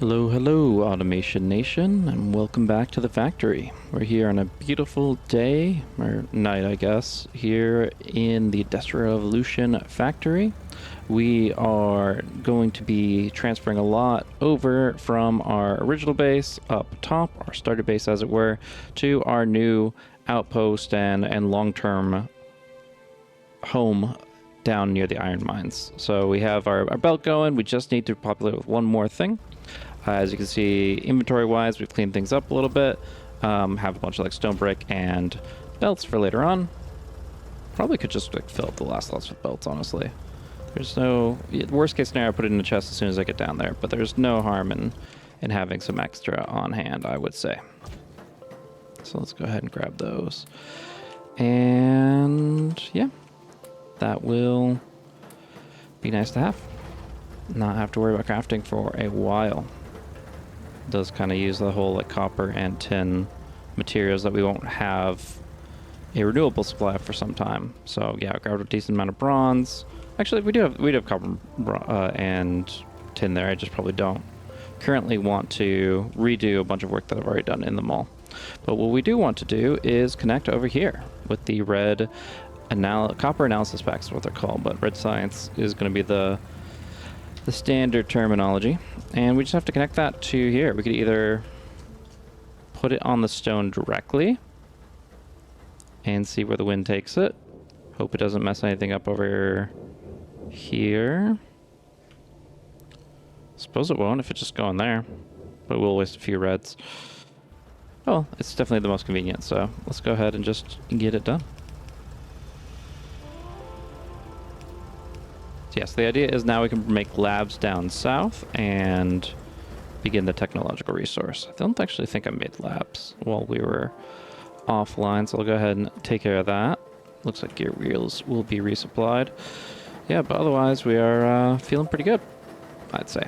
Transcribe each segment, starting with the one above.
Hello, hello, Automation Nation, and welcome back to the factory. We're here on a beautiful day, or night, I guess, here in the Industrial Revolution factory. We are going to be transferring a lot over from our original base up top, our starter base as it were, to our new outpost and long-term home down near the iron mines. So we have our belt going. We just need to populate with one more thing. As you can see, inventory-wise, we've cleaned things up a little bit. Have a bunch of like stone brick and belts for later on. Probably could just like fill up the last lots with belts, honestly. There's no worst case scenario. I put it in the chest as soon as I get down there, but there's no harm in having some extra on hand, I would say. So let's go ahead and grab those, and yeah, that will be nice to have. Not have to worry about crafting for a while. Does kind of use the whole like copper and tin materials that we won't have a renewable supply for some time. So yeah, grabbed a decent amount of bronze. Actually, we do have copper and tin there. I just probably don't currently want to redo a bunch of work that I've already done in the mall. But what we do want to do is connect over here with the red copper analysis packs, is what they're called, but red science is going to be the standard terminology, and we just have to connect that to here. We could either put it on the stone directly and see where the wind takes it. Hope it doesn't mess anything up over here. Suppose it won't if it's just going there, but we'll waste a few reds. Oh, it's definitely the most convenient, so let's go ahead and just get it done. Yes, the idea is now we can make labs down south and begin the technological resource. I don't actually think I made labs while we were offline, so I'll go ahead and take care of that. Looks like gear wheels will be resupplied. Yeah, but otherwise we are feeling pretty good, I'd say.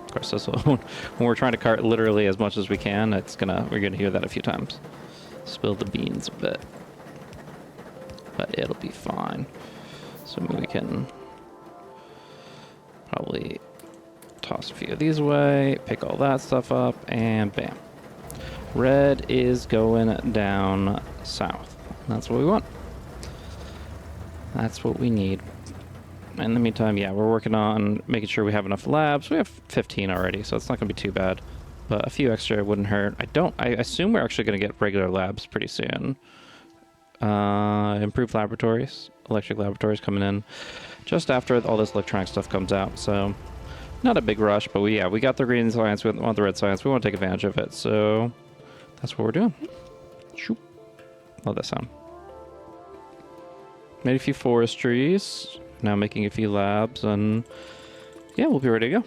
Of course, this when we're trying to cart literally as much as we can, we're gonna hear that a few times. Spill the beans a bit, but it'll be fine. So we can probably toss a few of these away, pick all that stuff up, and bam. Red is going down south. That's what we want. That's what we need. In the meantime, yeah, we're working on making sure we have enough labs. We have 15 already, so it's not going to be too bad. But a few extra wouldn't hurt. I assume we're actually going to get regular labs pretty soon. Improved laboratories, electric laboratories coming in just after all this electronic stuff comes out, so not a big rush, but we got the green science, we want the red science, we want to take advantage of it, so that's what we're doing. Shoop. Love that sound. Made a few forestries, now making a few labs, and yeah, we'll be ready to go.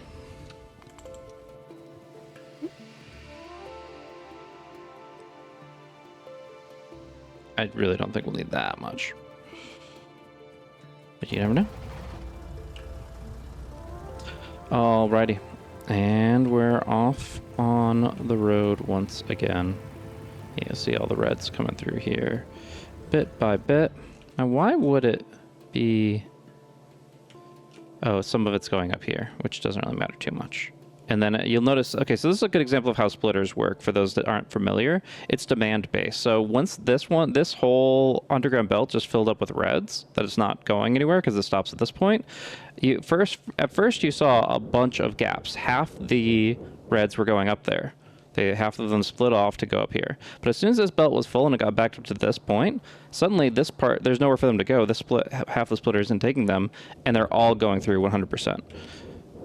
I really don't think we'll need that much, but you never know. Alrighty, and we're off on the road once again. You see all the reds coming through here, bit by bit. Now, why would it be? Oh, some of it's going up here, which doesn't really matter too much. And then you'll notice, okay, so this is a good example of how splitters work for those that aren't familiar. It's demand based. So once this whole underground belt just filled up with reds, that it's not going anywhere because it stops at this point. At first you saw a bunch of gaps. Half the reds were going up there. Half of them split off to go up here. But as soon as this belt was full and it got back up to this point, suddenly this part, there's nowhere for them to go. Half the splitter isn't taking them, and they're all going through 100%.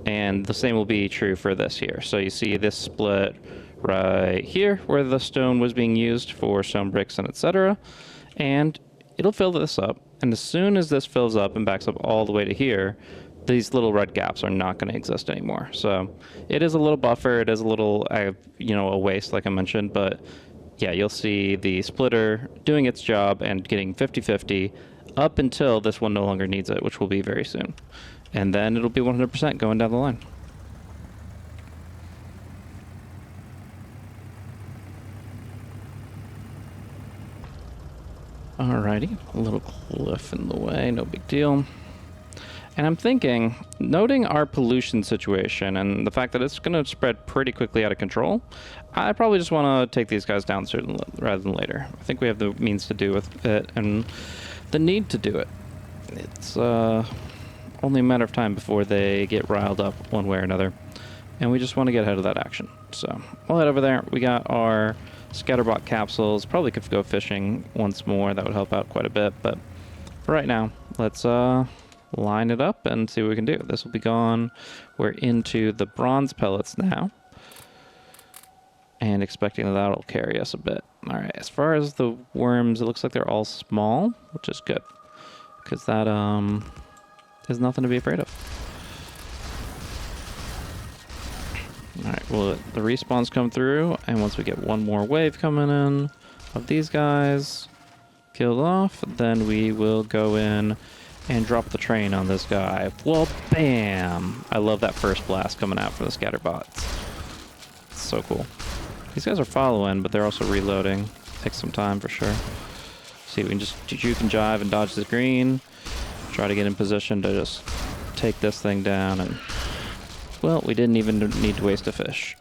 And the same will be true for this here. So you see this split right here where the stone was being used for stone bricks and etc. And it'll fill this up. And as soon as this fills up and backs up all the way to here, these little red gaps are not going to exist anymore. So it is a little buffer. It is a little, a waste, like I mentioned. But yeah, you'll see the splitter doing its job and getting 50-50 up until this one no longer needs it, which will be very soon. And then it'll be 100% going down the line. Alrighty, a little cliff in the way, no big deal. And I'm thinking, noting our pollution situation and the fact that it's going to spread pretty quickly out of control, I probably just want to take these guys down sooner rather than later. I think we have the means to do with it and the need to do it. It's only a matter of time before they get riled up one way or another. And we just want to get ahead of that action. So we'll head over there. We got our scatterbot capsules. Probably could go fishing once more. That would help out quite a bit. But for right now, let's line it up and see what we can do. This will be gone. We're into the bronze pellets now. And expecting that that'll carry us a bit. All right, as far as the worms, it looks like they're all small, which is good. Because that is nothing to be afraid of. Alright, well, the respawns come through, and once we get one more wave coming in of these guys killed off, then we will go in and drop the train on this guy. Well, bam! I love that first blast coming out from the scatterbots. It's so cool. These guys are following, but they're also reloading. Takes some time for sure. See, we can just juke and jive and dodge the green. Try to get in position to just take this thing down and... Well, we didn't even need to waste a fish.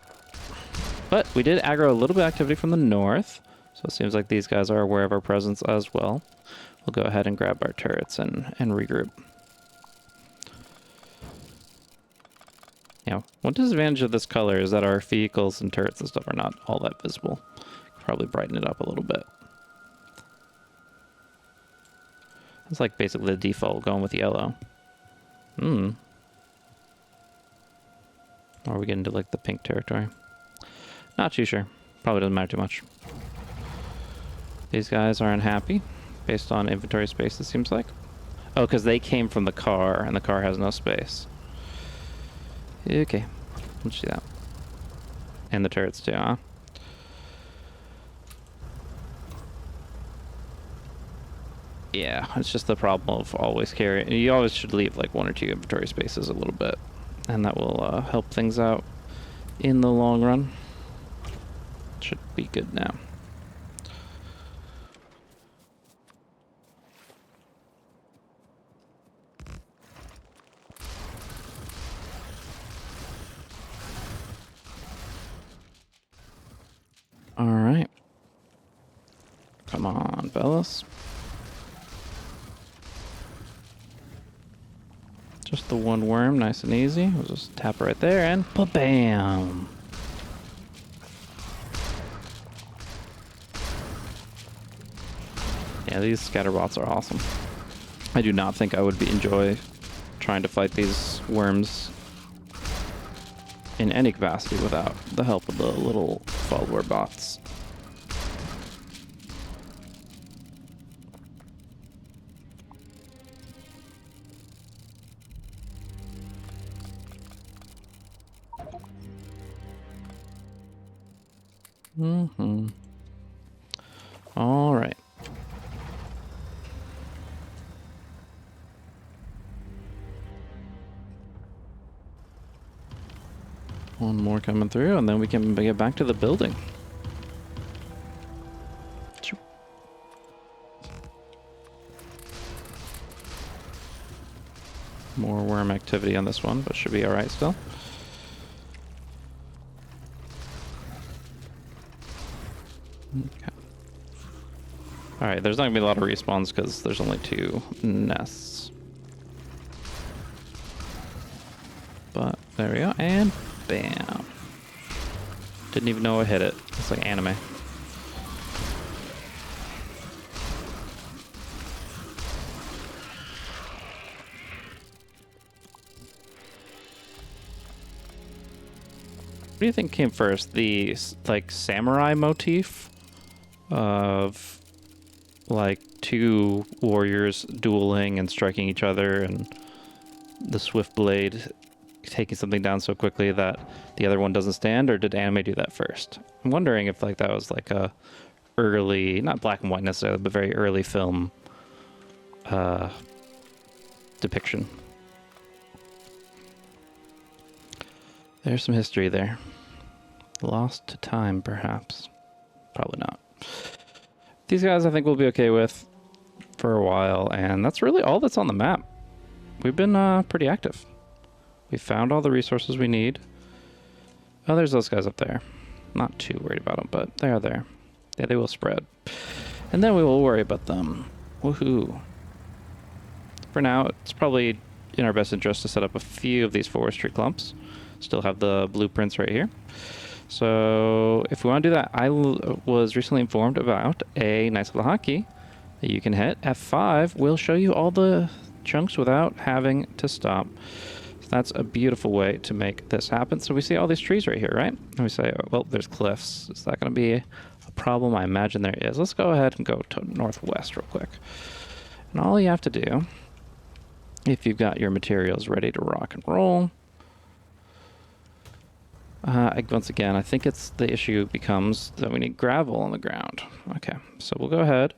But we did aggro a little bit of activity from the north, so it seems like these guys are aware of our presence as well. We'll go ahead and grab our turrets and regroup. Yeah, one disadvantage of this color is that our vehicles and turrets and stuff are not all that visible. Probably brighten it up a little bit. It's like basically the default going with yellow. Or are we getting into like the pink territory? Not too sure. Probably doesn't matter too much. These guys are unhappy based on inventory space, it seems like. Oh, because they came from the car and the car has no space. Okay, let's do that. And the turrets too, huh? Yeah, it's just the problem of always carrying. You always should leave like one or two inventory spaces a little bit. And that will help things out in the long run. Should be good now. All right. Come on, fellas. Just the one worm, nice and easy. We'll just tap right there and ba-bam! Yeah, these scatterbots are awesome. I do not think I would enjoy trying to fight these worms in any capacity without the help of the little follower bots. All right. One more coming through, and then we can get back to the building. More worm activity on this one, but should be all right still. Okay. Alright, there's not going to be a lot of respawns because there's only 2 nests. But there we go, and bam. Didn't even know I hit it. It's like anime. What do you think came first? The like samurai motif of like 2 warriors dueling and striking each other, and the swift blade taking something down so quickly that the other one doesn't stand, or did anime do that first? I'm wondering if like that was like a early, not black and white necessarily, but very early film depiction. There's some history there. Lost to time, perhaps. Probably not. These guys I think we'll be okay with for a while, and that's really all that's on the map. we've been pretty active. We found all the resources we need. Oh, there's those guys up there. Not too worried about them, but they are there. Yeah, they will spread. And then we will worry about them. Woohoo. For now, it's probably in our best interest to set up a few of these forestry clumps. Still have the blueprints right here. So if we want to do that, I was recently informed about a nice little hotkey that you can hit. F5 will show you all the chunks without having to stop. So that's a beautiful way to make this happen. So we see all these trees right here, right? And we say, well, there's cliffs. Is that going to be a problem? I imagine there is. Let's go ahead and go to northwest real quick. And all you have to do, if you've got your materials ready to rock and roll, once again, I think it's the issue becomes that we need gravel on the ground. Okay, so we'll go ahead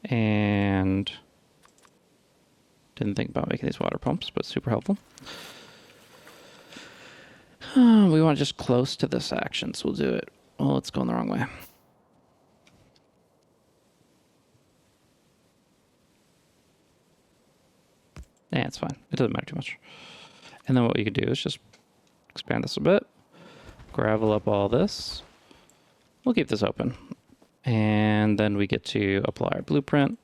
and didn't think about making these water pumps, but super helpful. We want just close to this action, so we'll do it. Oh, it's going the wrong way. Yeah, it's fine. It doesn't matter too much. And then what we could do is just expand this a bit. Gravel up all this. We'll keep this open. And then we get to apply our blueprint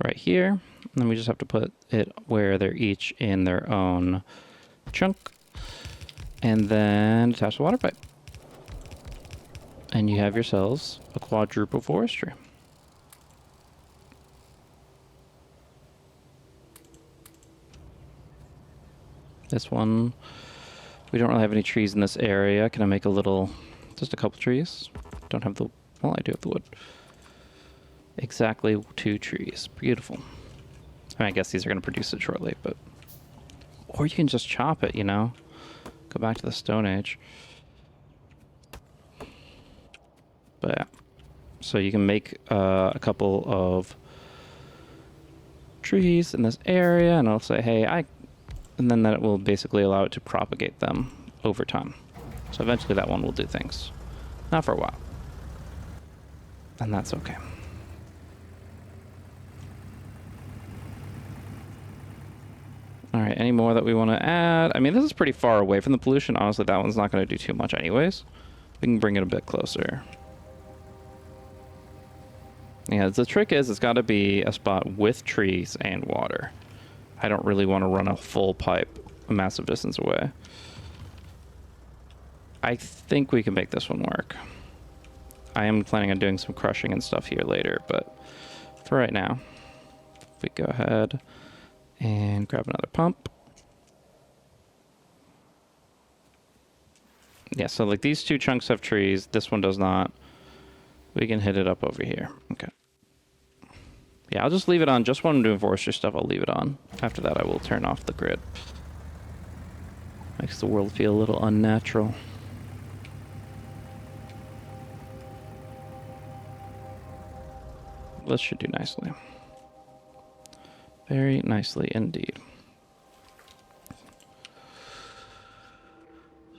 right here. And then we just have to put it where they're each in their own chunk. And then attach the water pipe. And you have yourselves a quadruple forestry. This one, we don't really have any trees in this area. Can I make a little, just a couple trees? Don't have the, well, I do have the wood. Exactly 2 trees. Beautiful. I mean, I guess these are going to produce it shortly, but, or you can just chop it, you know? Go back to the Stone Age. But yeah. So you can make a couple of trees in this area, and I'll say, hey, and then that will basically allow it to propagate them over time. So eventually that one will do things. Not for a while. And that's okay. All right, any more that we want to add? I mean, this is pretty far away from the pollution. Honestly, that one's not going to do too much anyways. We can bring it a bit closer. Yeah, the trick is it's got to be a spot with trees and water. I don't really want to run a full pipe a massive distance away. I think we can make this one work. I am planning on doing some crushing and stuff here later, but for right now, if we go ahead and grab another pump. Yeah, so like these 2 chunks have trees. This one does not. We can hit it up over here. Okay. Yeah, I'll just leave it on. Just when I'm doing forestry stuff, I'll leave it on. After that, I will turn off the grid. Makes the world feel a little unnatural. This should do nicely. Very nicely indeed.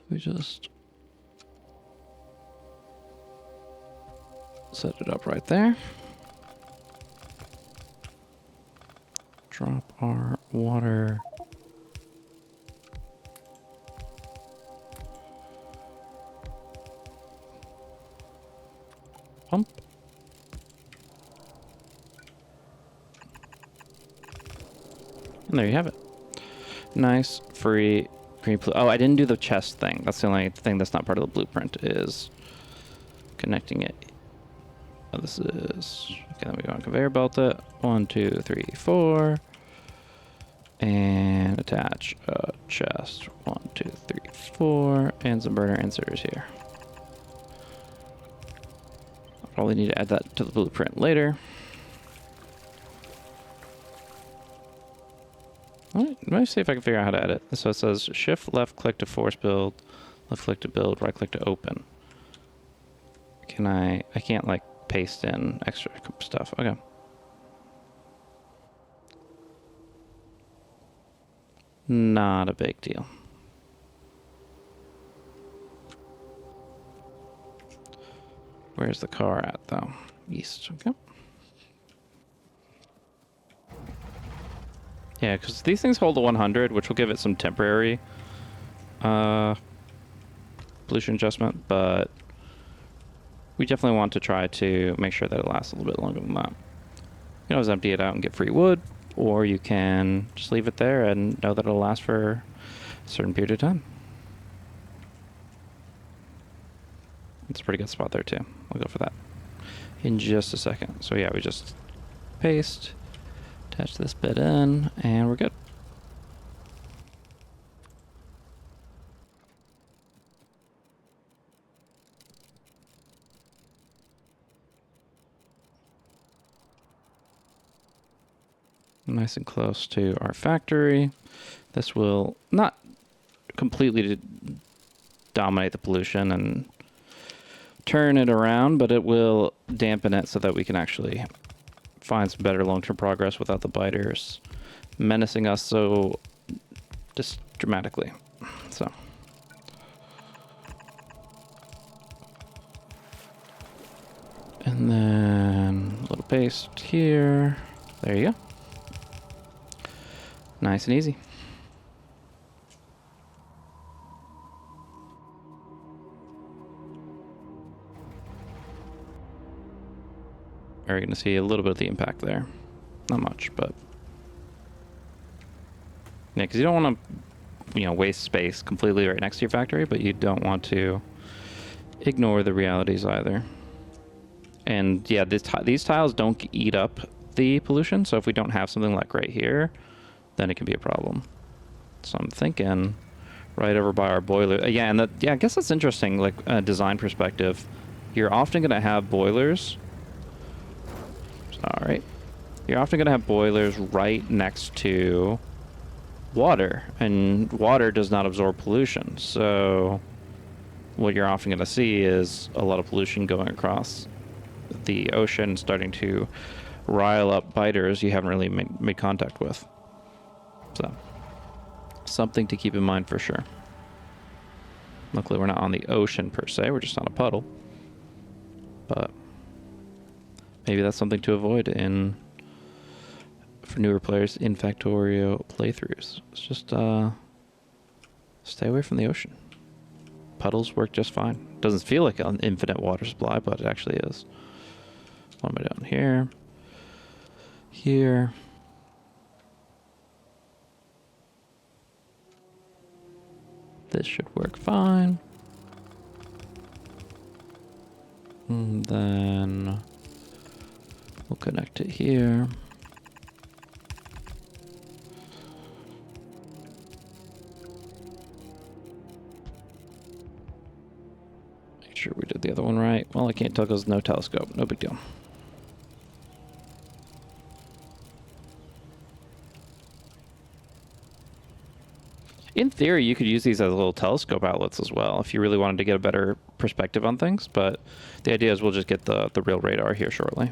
We just set it up right there. Drop our water pump. And there you have it. Nice, free, green. Oh, I didn't do the chest thing. That's the only thing that's not part of the blueprint is connecting it. Oh, this is, okay, then we go on conveyor belt it. 1, 2, 3, 4. And attach a chest. 1, 2, 3, 4. And some burner inserters here. I'll probably need to add that to the blueprint later. Alright, let me see if I can figure out how to edit. So it says shift left click to force build, left click to build, right click to open. Can I can't like paste in extra stuff. Okay. Not a big deal. Where's the car at though? East, okay. Yeah, because these things hold a 100, which will give it some temporary pollution adjustment, but we definitely want to try to make sure that it lasts a little bit longer than that. You can always empty it out and get free wood, or you can just leave it there and know that it'll last for a certain period of time. It's a pretty good spot there too. I'll go for that in just a second. So yeah, we just paste, attach this bit in, and we're good. Nice and close to our factory. This will not completely dominate the pollution and turn it around, but it will dampen it so that we can actually find some better long-term progress without the biters menacing us so just dramatically. So and then a little paste here. There you go. Nice and easy. Are going to see a little bit of the impact there. Not much, but yeah, because you don't want to, waste space completely right next to your factory, but you don't want to ignore the realities either. And yeah, these tiles don't eat up the pollution, so if we don't have something like right here, then it can be a problem. So I'm thinking right over by our boiler. Yeah, and I guess that's interesting, like a design perspective. You're often going to have boilers. All right. You're often going to have boilers right next to water, and water does not absorb pollution. So what you're often going to see is a lot of pollution going across the ocean, starting to rile up biters you haven't really made contact with. So something to keep in mind for sure. Luckily, we're not on the ocean per se. We're just on a puddle. But maybe that's something to avoid for newer players in Factorio playthroughs. It's just stay away from the ocean. Puddles work just fine. Doesn't feel like an infinite water supply, but it actually is. What am I doing here? Here. This should work fine. And then we'll connect it here. Make sure we did the other one right. Well, I can't tell because no telescope. No big deal. In theory, you could use these as little telescope outlets as well if you really wanted to get a better perspective on things, but the idea is we'll just get the real radar here shortly.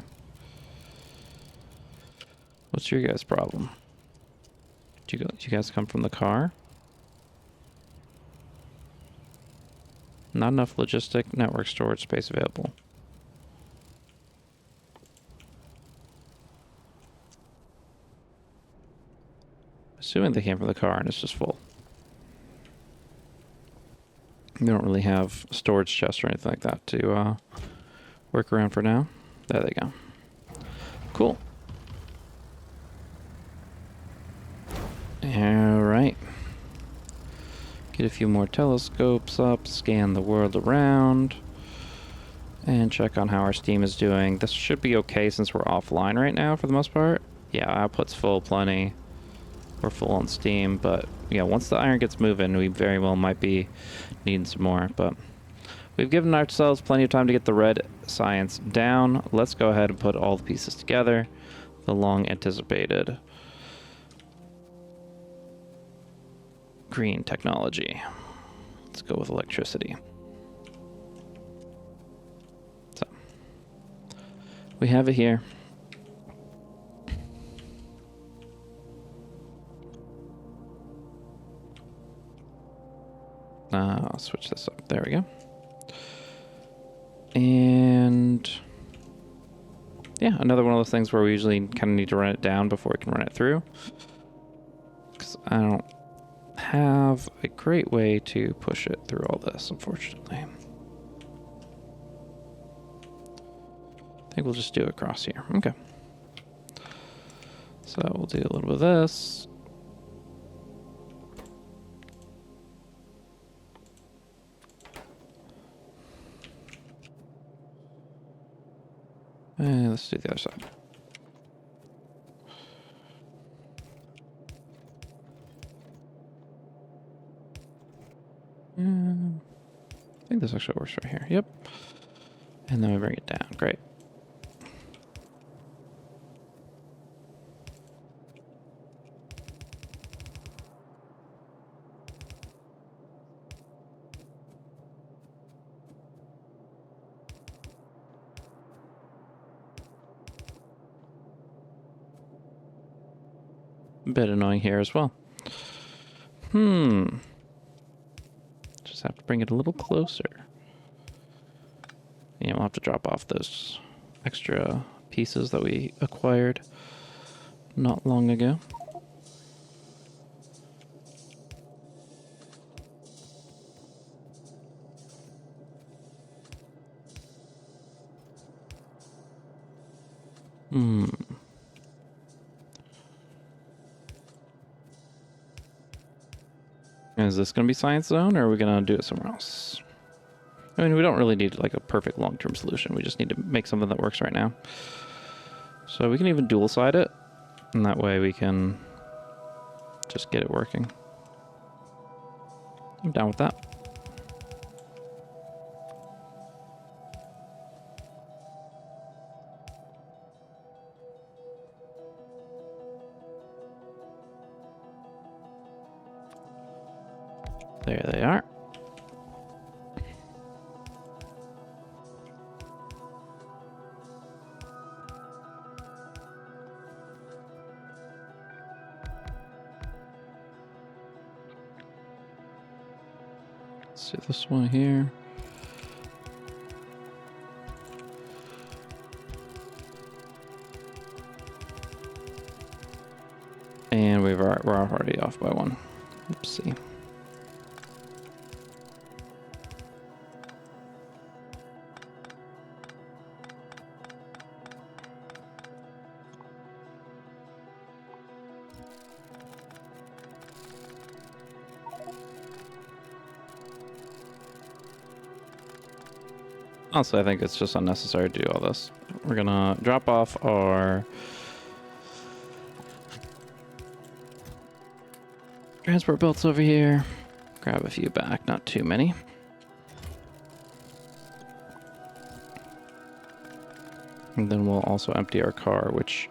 What's your guys' problem? Did you guys come from the car? Not enough logistic network storage space available. Assuming they came from the car and it's just full. We don't really have storage chests or anything like that to work around for now. There they go. Cool. All right. Get a few more telescopes up, scan the world around, and check on how our steam is doing. This should be okay since we're offline right now for the most part. Yeah, output's full plenty. We're full on steam, but yeah, once the iron gets moving, we very well might be needing some more. But we've given ourselves plenty of time to get the red science down. Let's go ahead and put all the pieces together. The long anticipated green technology. Let's go with electricity. So we have it here. I'll switch this up. There we go. And yeah, another one of those things where we usually kind of need to run it down before we can run it through. I don't have a great way to push it through all this, unfortunately. I think we'll just do it across here. Okay. So we'll do a little bit of this. And let's do the other side. I think this actually works right here. Yep. And then we bring it down. Great. A bit annoying here as well. Just have to bring it a little closer. Yeah, we'll have to drop off those extra pieces that we acquired not long ago. Is this going to be Science Zone, or are we going to do it somewhere else? I mean, we don't really need like a perfect long-term solution. We just need to make something that works right now. So we can even dual side it, and that way we can just get it working. I'm down with that. There they are. Let's do this one here. And we're already off by one. Oopsie. Honestly, I think it's just unnecessary to do all this. We're gonna drop off our transport belts over here. Grab a few back, not too many. And then we'll also empty our car, which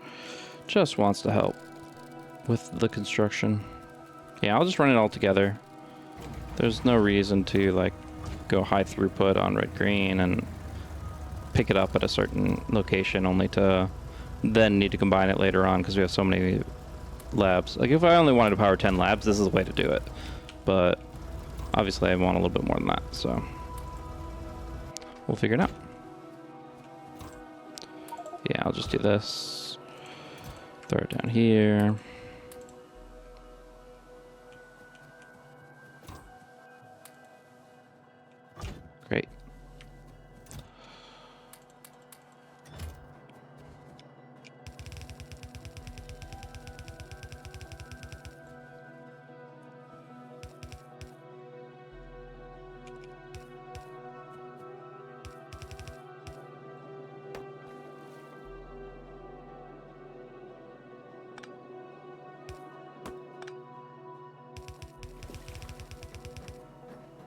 just wants to help with the construction. Yeah, I'll just run it all together. There's no reason to like go high throughput on red green and pick it up at a certain location only to then need to combine it later on because we have so many labs. Like if I only wanted to power 10 labs, this is the way to do it. But obviously I want a little bit more than that, so we'll figure it out. Yeah, I'll just do this. Throw it down here. Great.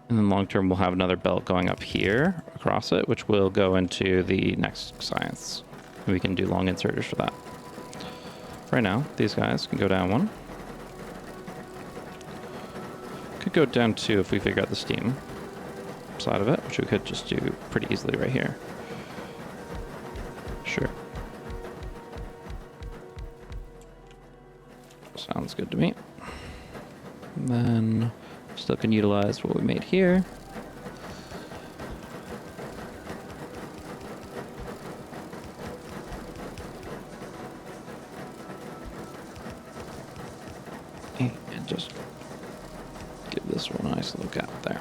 And then long term, we'll have another belt going up here across it, which will go into the next science. We can do long inserters for that. Right now, these guys can go down one. Could go down two if we figure out the steam side of it, which we could just do pretty easily right here. Sure. Sounds good to me. And then still can utilize what we made here. And just give this one a nice little gap there.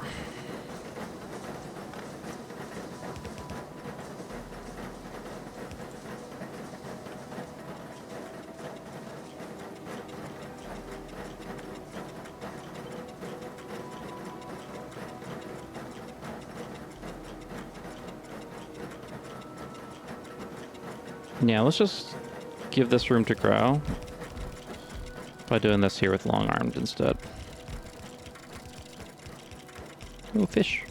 Yeah, let's just give this room to grow by doing this here with long-armed instead. Oh, fish.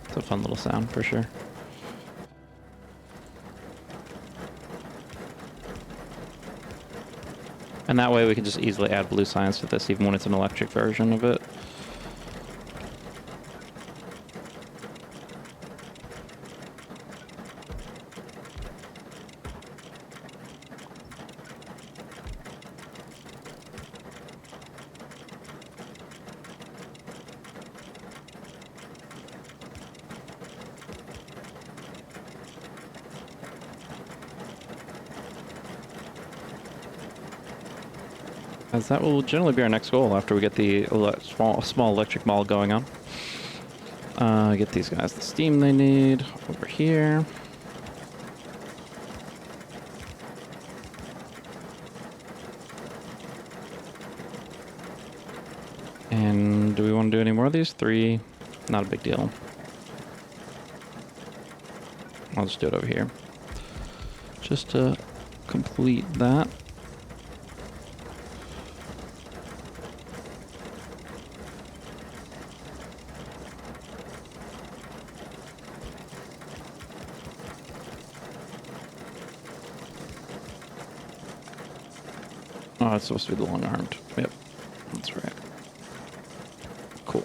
It's a fun little sound for sure. And that way we can just easily add blue science to this even when it's an electric version of it. As that will generally be our next goal after we get the small electric mall going on. Get these guys the steam they need over here. And do we want to do any more of these? 3, not a big deal. I'll just do it over here. Just to complete that. Oh, it's supposed to be the long-armed. Yep, that's right. Cool.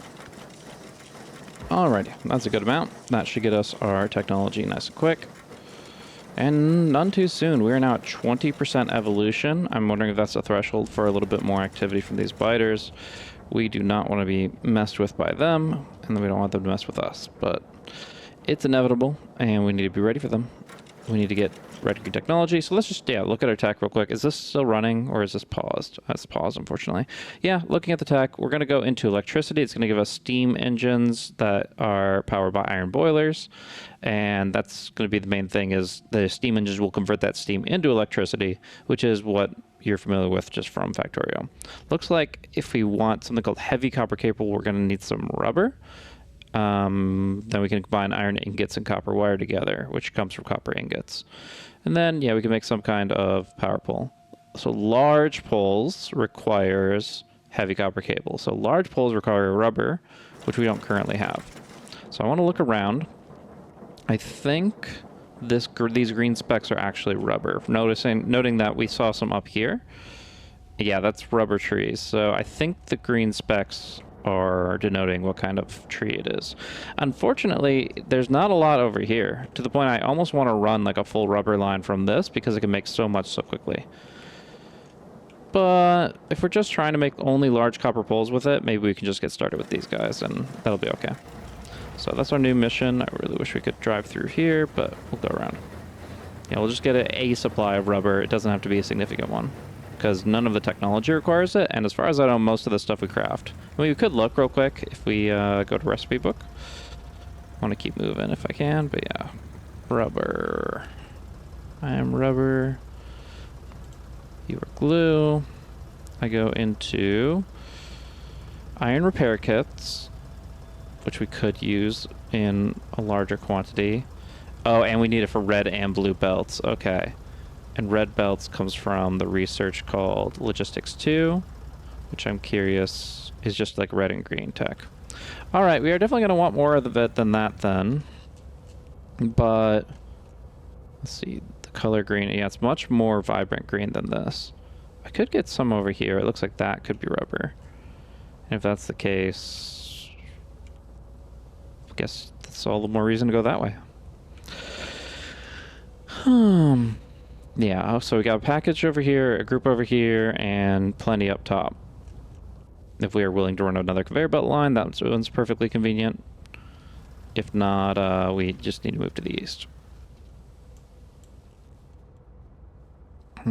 Alrighty, that's a good amount. That should get us our technology nice and quick. And none too soon. We are now at 20% evolution. I'm wondering if that's a threshold for a little bit more activity from these biters. We do not want to be messed with by them, and then we don't want them to mess with us. But it's inevitable, and we need to be ready for them. We need to get red green technology. So let's just, look at our tech real quick. Is this still running or is this paused? It's paused, unfortunately. Yeah, looking at the tech, we're going to go into electricity. It's going to give us steam engines that are powered by iron boilers. And that's going to be the main thing, is the steam engines will convert that steam into electricity, which is what you're familiar with just from Factorio. Looks like if we want something called heavy copper cable, we're going to need some rubber. Then we can combine iron ingots and copper wire together, which comes from copper ingots. And then, we can make some kind of power pole. So large poles requires heavy copper cable. So large poles require rubber, which we don't currently have. So I want to look around. I think these green specks are actually rubber. Noting that we saw some up here. Yeah, that's rubber trees. So I think the green specks are denoting what kind of tree it is. Unfortunately, there's not a lot over here, to the point I almost want to run like a full rubber line from this because it can make so much so quickly. But if we're just trying to make only large copper poles with it, maybe we can just get started with these guys and that'll be okay. So that's our new mission. I really wish we could drive through here, but we'll go around. Yeah, we'll just get a supply of rubber. It doesn't have to be a significant one, because none of the technology requires it, and as far as I know, most of the stuff we craft. I mean, we could look real quick if we go to recipe book. I want to keep moving if I can, but yeah. Rubber. I am rubber. You are glue. I go into iron repair kits, which we could use in a larger quantity. Oh, and we need it for red and blue belts. Okay. And red belts comes from the research called Logistics 2, which I'm curious is just like red and green tech. All right, we are definitely going to want more of it than that then. But let's see, the color green. Yeah, it's much more vibrant green than this. I could get some over here. It looks like that could be rubber. And if that's the case, I guess that's all the more reason to go that way. Yeah, so we got a package over here, a group over here, and plenty up top. If we are willing to run another conveyor belt line, that one's perfectly convenient. If not, we just need to move to the east. I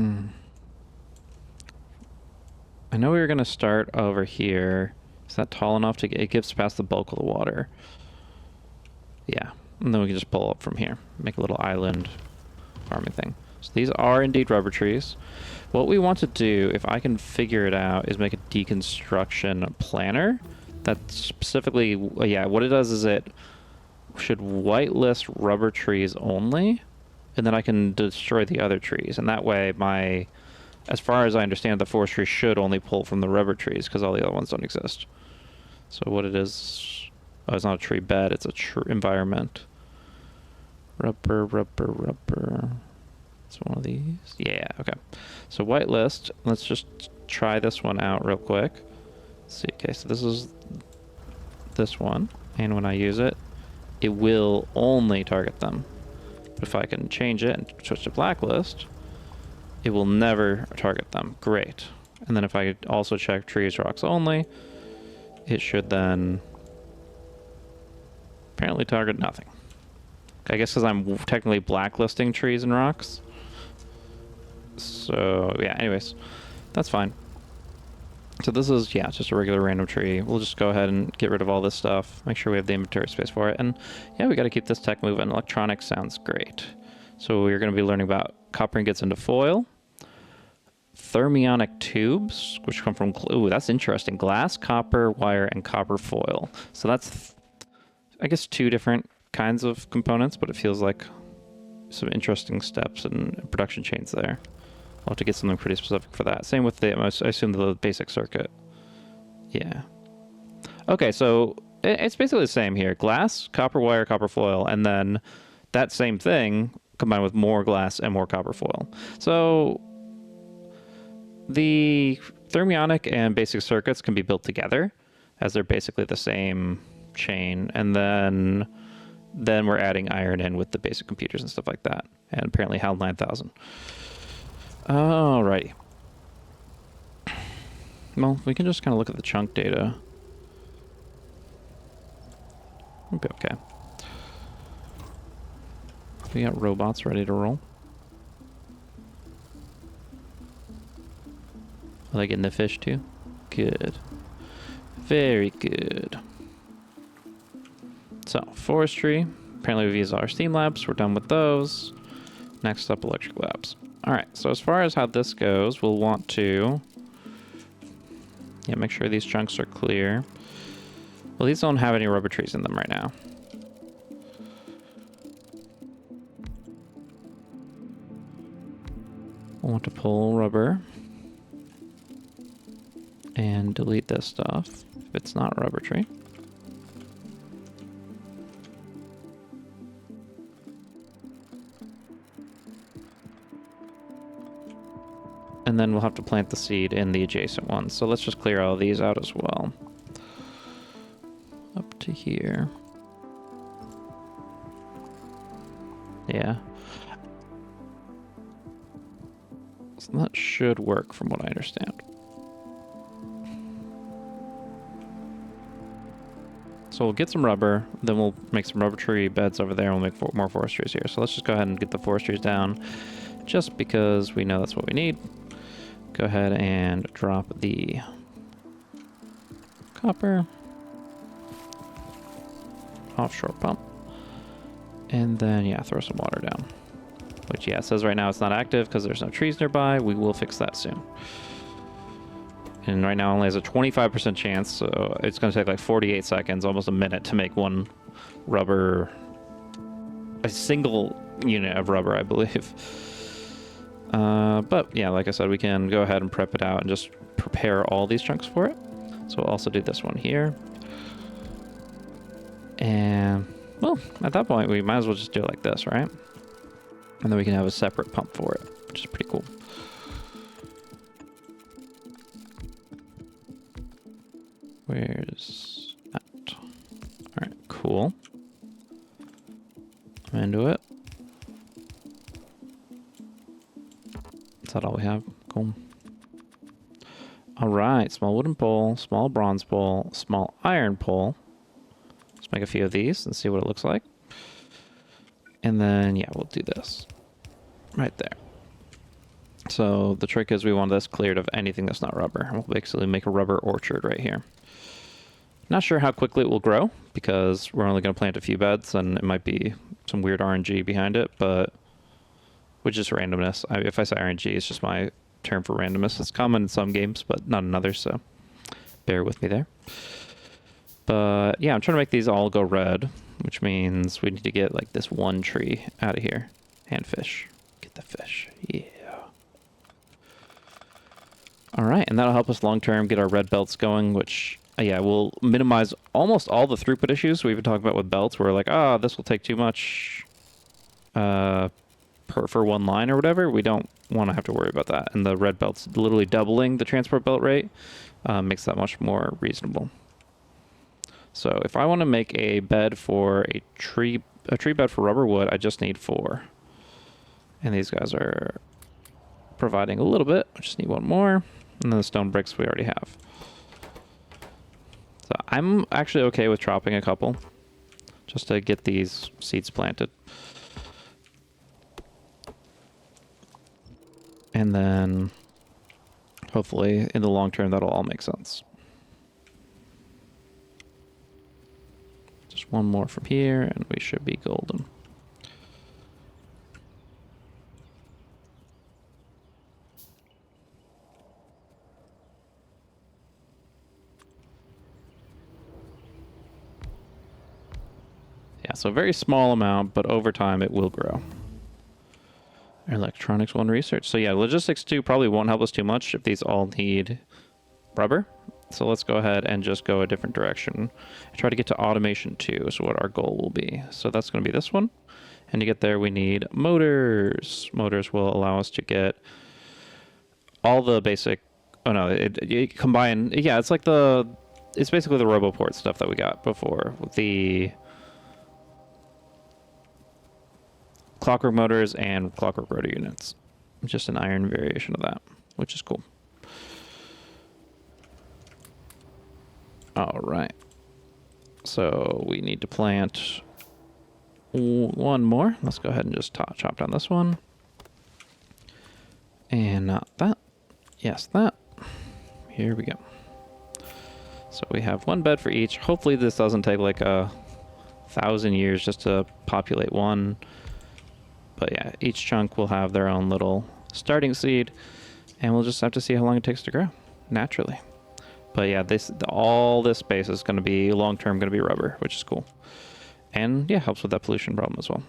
know we were going to start over here. Is that tall enough to get... It gives past the bulk of the water. Yeah. And then we can just pull up from here. Make a little island farming thing. So these are indeed rubber trees. What we want to do, if I can figure it out, is make a deconstruction planner. That specifically... Yeah, what it does is it should whitelist rubber trees only. And then I can destroy the other trees. And that way my... As far as I understand, the forestry should only pull from the rubber trees because all the other ones don't exist. So what it is... Oh, it's not a tree bed, it's a environment. Rubber. It's one of these. Yeah, okay. So whitelist. Let's just try this one out real quick. Let's see, okay, so this is this one. And when I use it, it will only target them. But if I can change it and switch to blacklist, it will never target them. Great. And then if I also check trees, rocks only, it should then apparently target nothing. I guess because I'm technically blacklisting trees and rocks. So yeah, anyways, that's fine. So this is, yeah, just a regular random tree. We'll just go ahead and get rid of all this stuff. Make sure we have the inventory space for it. And yeah, we got to keep this tech moving. Electronics sounds great. So we're going to be learning about copper ingots into foil. Thermionic tubes, which come from... Ooh, that's interesting. Glass, copper, wire, and copper foil. So that's, I guess, two different kinds of components, but it feels like some interesting steps and production chains there. I'll have to get something pretty specific for that. Same with the, I assume, the basic circuit. Yeah. Okay, so it's basically the same here. Glass, copper wire, copper foil, and then that same thing combined with more glass and more copper foil. So the thermionic and basic circuits can be built together as they're basically the same chain, and then we're adding iron in with the basic computers and stuff like that, and apparently HAL 9000. Alrighty. Well, we can just kind of look at the chunk data. We'll be okay. We got robots ready to roll. Are they getting the fish too? Good. Very good. So, forestry. Apparently we've used all our steam labs. We're done with those. Next up, electric labs. Alright, so as far as how this goes, we'll want to... Yeah, make sure these chunks are clear. Well, these don't have any rubber trees in them right now. We'll want to pull rubber. And delete this stuff if it's not a rubber tree. And then we'll have to plant the seed in the adjacent ones. So let's just clear all these out as well. Up to here. Yeah. So that should work from what I understand. So we'll get some rubber, then we'll make some rubber tree beds over there, and we'll make more forest trees here. So let's just go ahead and get the forest trees down, just because we know that's what we need. Go ahead and drop the copper. Offshore pump. And then, yeah, throw some water down. Which, yeah, it says right now it's not active because there's no trees nearby. We will fix that soon. And right now only has a 25% chance, so it's going to take like 48 seconds, almost a minute, to make one rubber... a single unit of rubber, I believe. But, yeah, like I said, we can go ahead and prep it out and just prepare all these chunks for it. So we'll also do this one here. And, well, at that point, we might as well just do it like this, right? And then we can have a separate pump for it, which is pretty cool. Where's that? Alright, cool. I'm into it. Is that all we have? Cool. Alright, small wooden pole, small bronze pole, small iron pole. Let's make a few of these and see what it looks like. And then, yeah, we'll do this. Right there. So the trick is we want this cleared of anything that's not rubber. We'll basically make a rubber orchard right here. Not sure how quickly it will grow because we're only going to plant a few beds and it might be some weird RNG behind it, but which is randomness. If I say RNG, it's just my term for randomness. It's common in some games, but not in others, so bear with me there. But yeah, I'm trying to make these all go red, which means we need to get like this one tree out of here. And fish. Get the fish. Yeah. All right, and that'll help us long term get our red belts going, which yeah, we'll minimize almost all the throughput issues we've been talking about with belts. We're like, oh, this will take too much for one line or whatever. We don't want to have to worry about that. And the red belt's literally doubling the transport belt rate, makes that much more reasonable. So if I want to make a bed for a tree bed for rubber wood, I just need 4. And these guys are providing a little bit. I just need 1 more. And then the stone bricks we already have. So I'm actually okay with chopping a couple just to get these seeds planted. And then hopefully in the long term that'll all make sense. Just 1 more from here and we should be golden. Yeah, so a very small amount, but over time it will grow. Electronics 1 research. So yeah, logistics 2 probably won't help us too much if these all need rubber. So let's go ahead and just go a different direction. Try to get to automation 2 is what our goal will be. So that's going to be this one. And to get there, we need motors. Motors will allow us to get all the basic... Oh no, it combine... Yeah, it's like the... It's basically the RoboPort stuff that we got before. The... Clockwork motors and clockwork rotor units. Just an iron variation of that, which is cool. All right. So we need to plant 1 more. Let's go ahead and just chop down this one. And not that. Yes, that. Here we go. So we have 1 bed for each. Hopefully this doesn't take like 1,000 years just to populate one. But yeah, each chunk will have their own little starting seed, and we'll just have to see how long it takes to grow, naturally. But yeah, all this space is going to be, long-term, going to be rubber, which is cool. And yeah, helps with that pollution problem as well.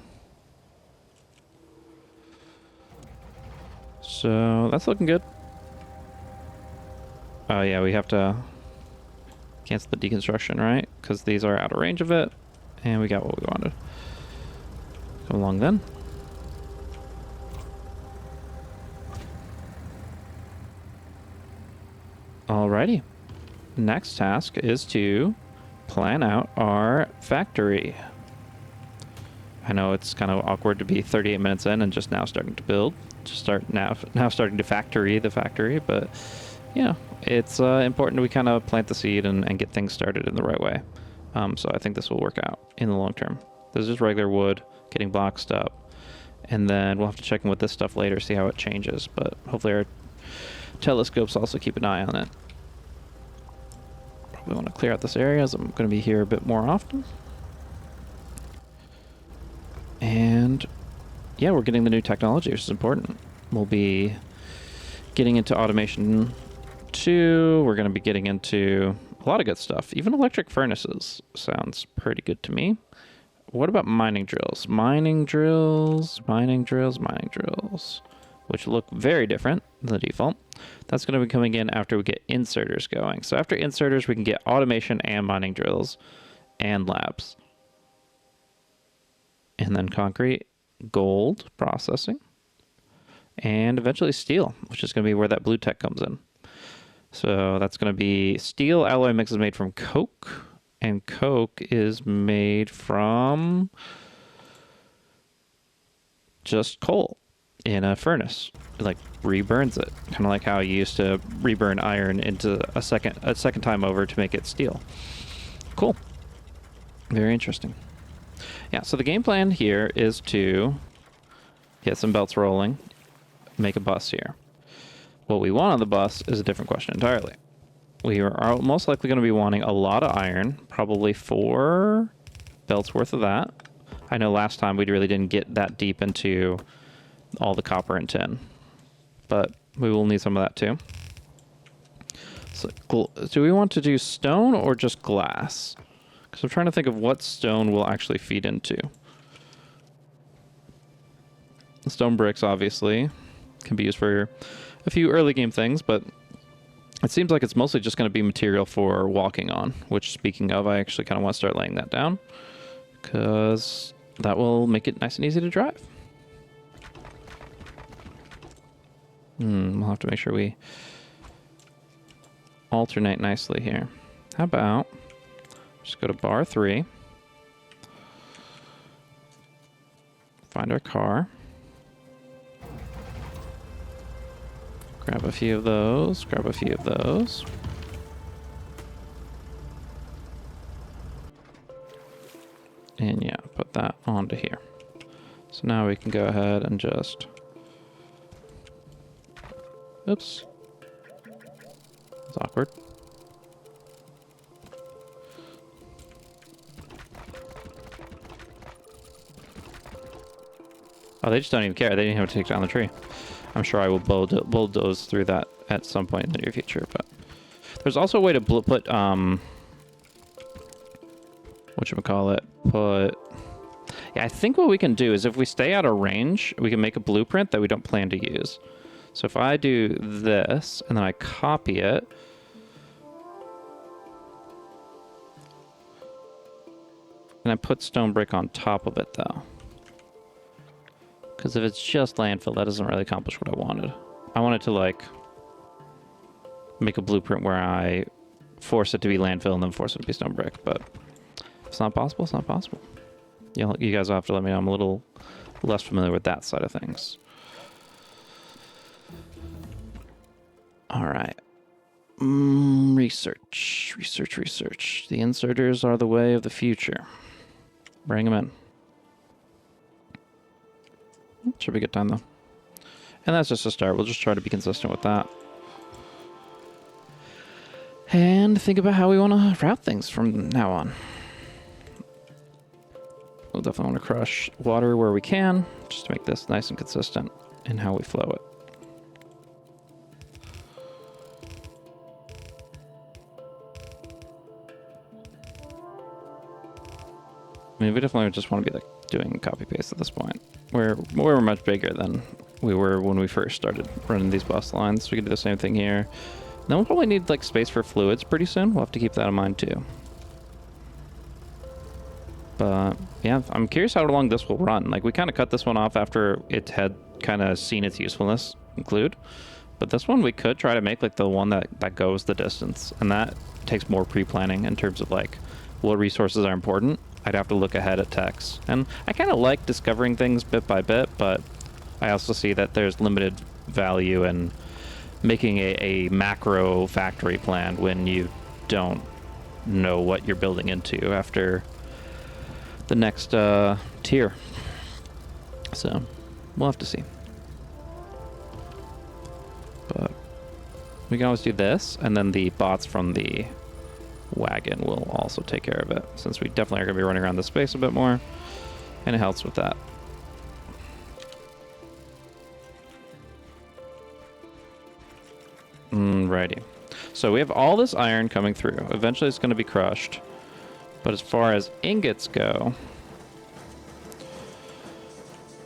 So that's looking good. Oh yeah, we have to cancel the deconstruction, right? Because these are out of range of it, and we got what we wanted. Come along then. Alrighty. Next task is to plan out our factory. I know it's kind of awkward to be 38 minutes in and just now starting to build. Now starting to factory the factory, but yeah, it's important we kind of plant the seed and get things started in the right way. So I think this will work out in the long term. This is just regular wood, getting boxed up, and then we'll have to check in with this stuff later, see how it changes, but hopefully our telescopes also keep an eye on it. Probably want to clear out this area as I'm going to be here a bit more often. And yeah, we're getting the new technology, which is important. We'll be getting into automation 2. We're going to be getting into a lot of good stuff. Even electric furnaces sounds pretty good to me. What about mining drills? Mining drills, which look very different than the default. That's going to be coming in after we get inserters going. So after inserters, we can get automation and mining drills and labs. And then concrete, gold processing, and eventually steel, which is going to be where that blue tech comes in. So that's going to be steel alloy mix is made from coke, and coke is made from just coal in a furnace. It like reburns it, kind of like how you used to reburn iron into a second time over to make it steel. Cool. Very interesting. Yeah, so the game plan here is to get some belts rolling, make a bus here. What we want on the bus is a different question entirely. We are most likely going to be wanting a lot of iron, probably 4 belts worth of that. I know last time we really didn't get that deep into all the copper and tin, but we will need some of that too. So, do we want to do stone or just glass? Because I'm trying to think of what stone will actually feed into. Stone bricks, obviously, can be used for a few early game things, but it seems like it's mostly just going to be material for walking on, which, speaking of, I actually kind of want to start laying that down, because that will make it nice and easy to drive. We'll have to make sure we alternate nicely here. How about just go to bar 3, find our car, grab a few of those, grab a few of those. And yeah, put that onto here. So now we can go ahead and just... Oops. That's awkward. Oh, they just don't even care. They didn't have to take down the tree. I'm sure I will bulldoze through that at some point in the near future, but there's also a way to put whatchamacallit, yeah, I think what we can do is if we stay out of range, we can make a blueprint that we don't plan to use. So if I do this and then I copy it, and I put stone brick on top of it though. Because if it's just landfill, that doesn't really accomplish what I wanted. I wanted to, like, make a blueprint where I force it to be landfill and then force it to be stone brick, but if it's not possible, it's not possible. You guys will have to let me know. I'm a little less familiar with that side of things. All right. Research. The inserters are the way of the future. Bring them in. Should be a good time, though. And that's just a start. We'll just try to be consistent with that. And think about how we want to route things from now on. We'll definitely want to crush water where we can, just to make this nice and consistent in how we flow it. I mean, we definitely just want to be like doing copy paste at this point. We're much bigger than we were when we first started running these bus lines. We can do the same thing here. Then we'll probably need like space for fluids pretty soon. We'll have to keep that in mind too. But yeah, I'm curious how long this will run. Like we kind of cut this one off after it had kind of seen its usefulness include. But this one we could try to make like the one that goes the distance. And that takes more pre-planning in terms of like what resources are important. I'd have to look ahead at techs. And I kind of like discovering things bit by bit, but I also see that there's limited value in making a macro factory plan when you don't know what you're building into after the next tier. So we'll have to see. But we can always do this, and then the bots from the wagon will also take care of it, since we definitely are going to be running around the space a bit more, and it helps with that. Righty. So we have all this iron coming through. Eventually it's going to be crushed. But as far as ingots go,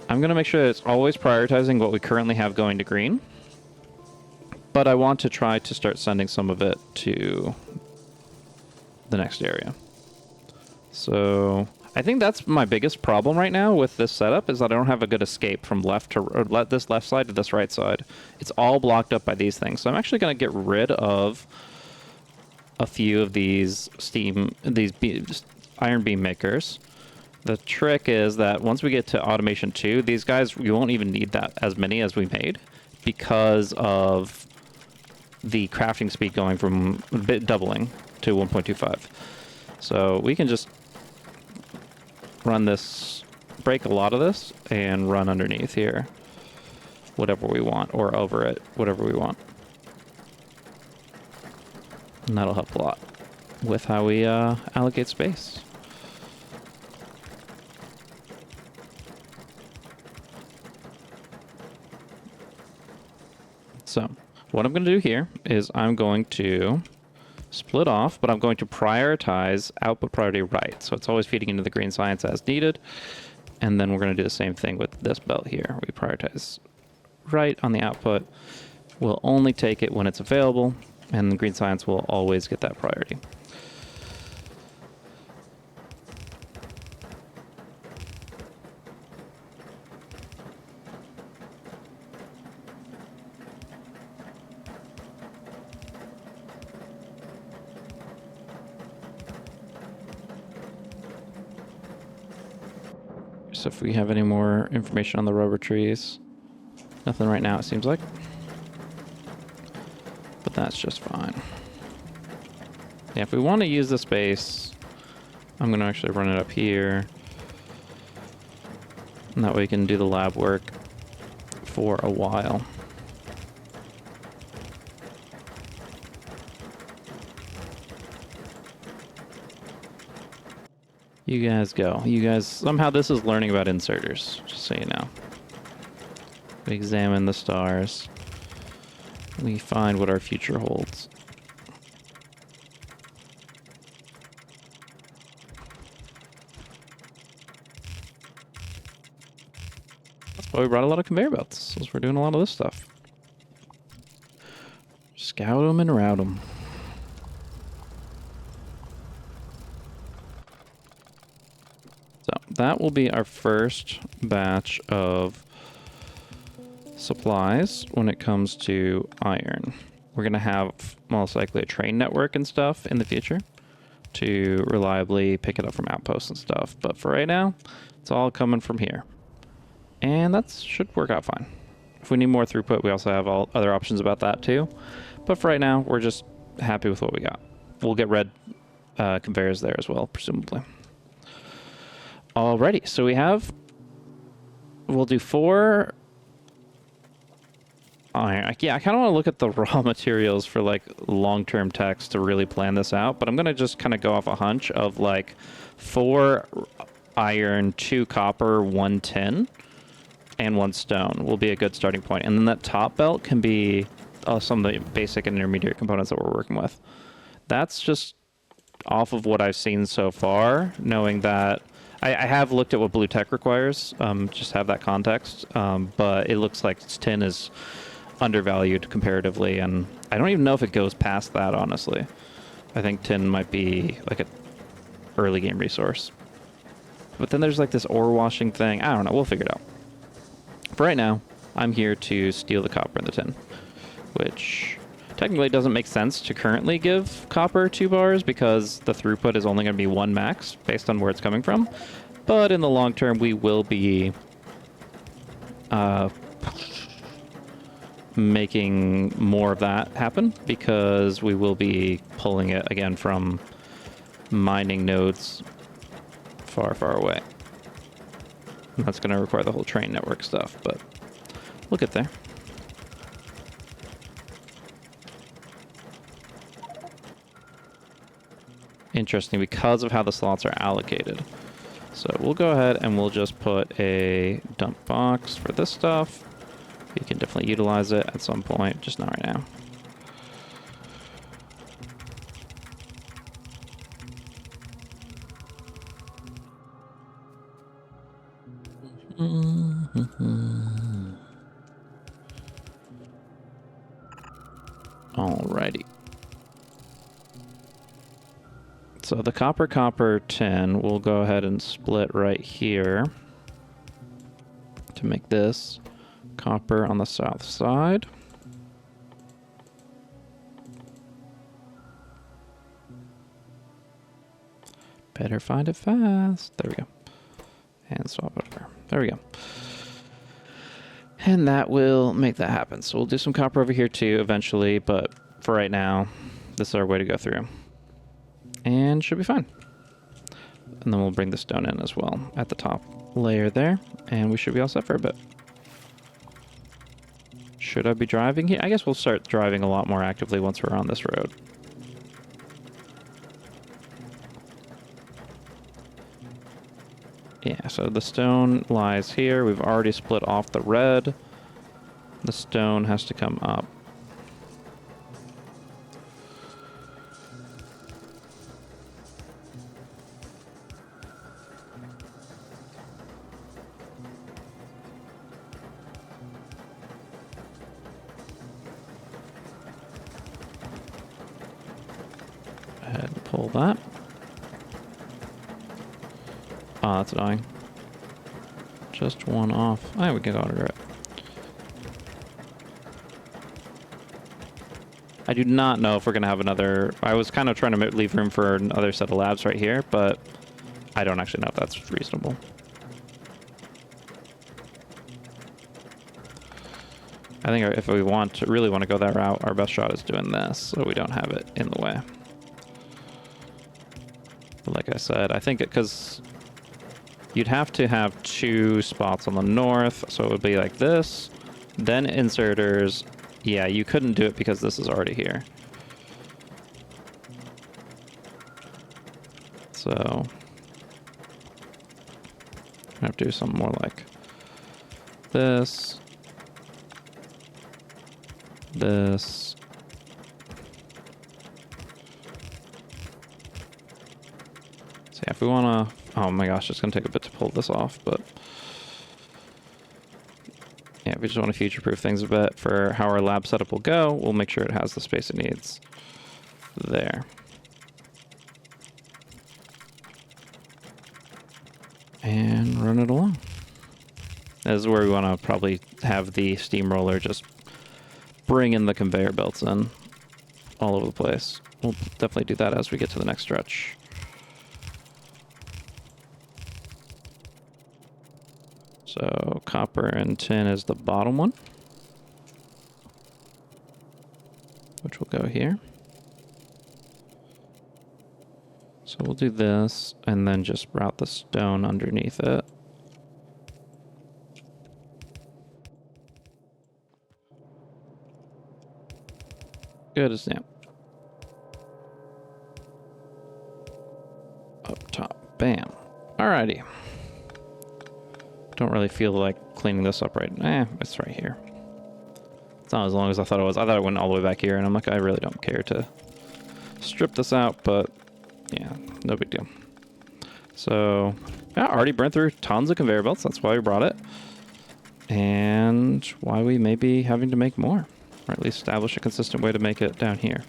I'm going to make sure that it's always prioritizing what we currently have going to green. But I want to try to start sending some of it to the next area. So I think that's my biggest problem right now with this setup, is that I don't have a good escape from left to this left side to this right side. It's all blocked up by these things. So I'm actually going to get rid of a few of these iron beam makers. The trick is that once we get to automation 2, these guys, you won't even need that as many as we made, because of the crafting speed going from doubling to 1.25. So we can just run this, break a lot of this, and run underneath here whatever we want, or over it, whatever we want. And that'll help a lot with how we allocate space. So what I'm going to do here is I'm going to split off, but I'm going to prioritize output priority right. So it's always feeding into the green science as needed. And then we're going to do the same thing with this belt here. We prioritize right on the output. We'll only take it when it's available, and the green science will always get that priority. So if we have any more information on the rubber trees, nothing right now it seems like, but that's just fine. Yeah, if we want to use the space, I'm going to actually run it up here, and that way we can do the lab work for a while. You guys go. You guys, somehow this is learning about inserters, just so you know. We examine the stars. We find what our future holds. That's why we brought a lot of conveyor belts, since we're doing a lot of this stuff. Scout them and route them. So that will be our first batch of supplies when it comes to iron. We're going to have most likely a train network and stuff in the future to reliably pick it up from outposts and stuff. But for right now, it's all coming from here. And that should work out fine. If we need more throughput, we also have all other options about that too. But for right now, we're just happy with what we got. We'll get red conveyors there as well, presumably. Alrighty, so we'll do 4 iron. Yeah, I kind of want to look at the raw materials for like long-term text to really plan this out, but I'm going to just kind of go off a hunch of like 4 iron, 2 copper, 1 tin, and 1 stone will be a good starting point. And then that top belt can be some of the basic and intermediate components that we're working with. That's just off of what I've seen so far, knowing that I have looked at what blue tech requires, just have that context, but it looks like tin is undervalued comparatively, and I don't even know if it goes past that, honestly. I think tin might be like an early game resource. But then there's like this ore washing thing. I don't know, we'll figure it out. For right now, I'm here to steal the copper and the tin, which technically doesn't make sense to currently give copper 2 bars because the throughput is only going to be 1 max based on where it's coming from. But in the long term, we will be making more of that happen because we will be pulling it again from mining nodes far, far away. And that's going to require the whole train network stuff, but we'll get there. Interesting because of how the slots are allocated. So we'll go ahead and we'll just put a dump box for this stuff. You can definitely utilize it at some point, just not right now. Alrighty. So the copper tin we'll go ahead and split right here to make this copper on the south side. Better find it fast. There we go. And swap over. There we go. And that will make that happen. So we'll do some copper over here too eventually, but for right now, this is our way to go through. And should be fine. And then we'll bring the stone in as well at the top layer there, and we should be all set for a bit. Should I be driving here? I guess we'll start driving a lot more actively once we're on this road. Yeah, so the stone lies here. We've already split off the red. The stone has to come up. Go ahead and pull that. Oh, that's annoying. Just one off. Alright, we can order it. I do not know if we're going to have another... I was kind of trying to leave room for another set of labs right here, but I don't actually know if that's reasonable. I think if we really want to go that route, our best shot is doing this, so we don't have it in the way. But like I said, I think because you'd have to have 2 spots on the north, so it would be like this, then inserters. Yeah, you couldn't do it because this is already here. So I have to do something more like this, this. So yeah, if we want to... Oh my gosh, it's going to take a bit to pull this off, but... Yeah, we just want to future-proof things a bit for how our lab setup will go. We'll make sure it has the space it needs. There. And run it along. This is where we want to probably have the steamroller just bring in the conveyor belts in all over the place. We'll definitely do that as we get to the next stretch. So copper and tin is the bottom one, which will go here. So we'll do this and then just route the stone underneath it. Good as new. Up top, bam. Alrighty. Don't really feel like cleaning this up right now. It's right here. It's not as long as I thought it was. I thought it went all the way back here, and I'm like, I really don't care to strip this out, but yeah, no big deal. So, yeah, already burned through tons of conveyor belts. That's why we brought it. And why we may be having to make more, or at least establish a consistent way to make it down here.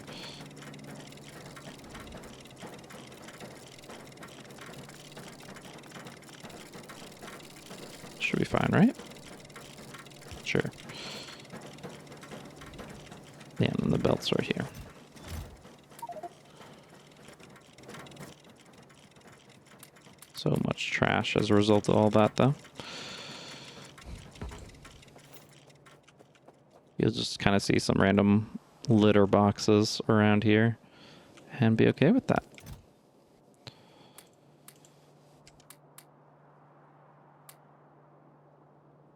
Should be fine, right? Sure. Yeah, and then the belts are here. So much trash as a result of all that, though. You'll just kind of see some random litter boxes around here and be okay with that.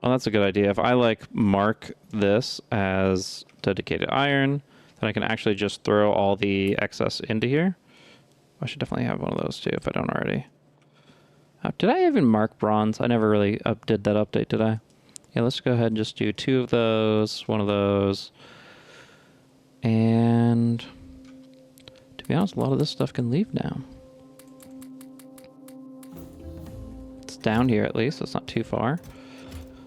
Well, that's a good idea. If I like mark this as dedicated iron, then I can actually just throw all the excess into here. I should definitely have one of those too if I don't already. Did I even mark bronze? I never really did that update, did I? Yeah, let's go ahead and just do 2 of those, 1 of those. And to be honest, a lot of this stuff can leave now. It's down here at least, so it's not too far.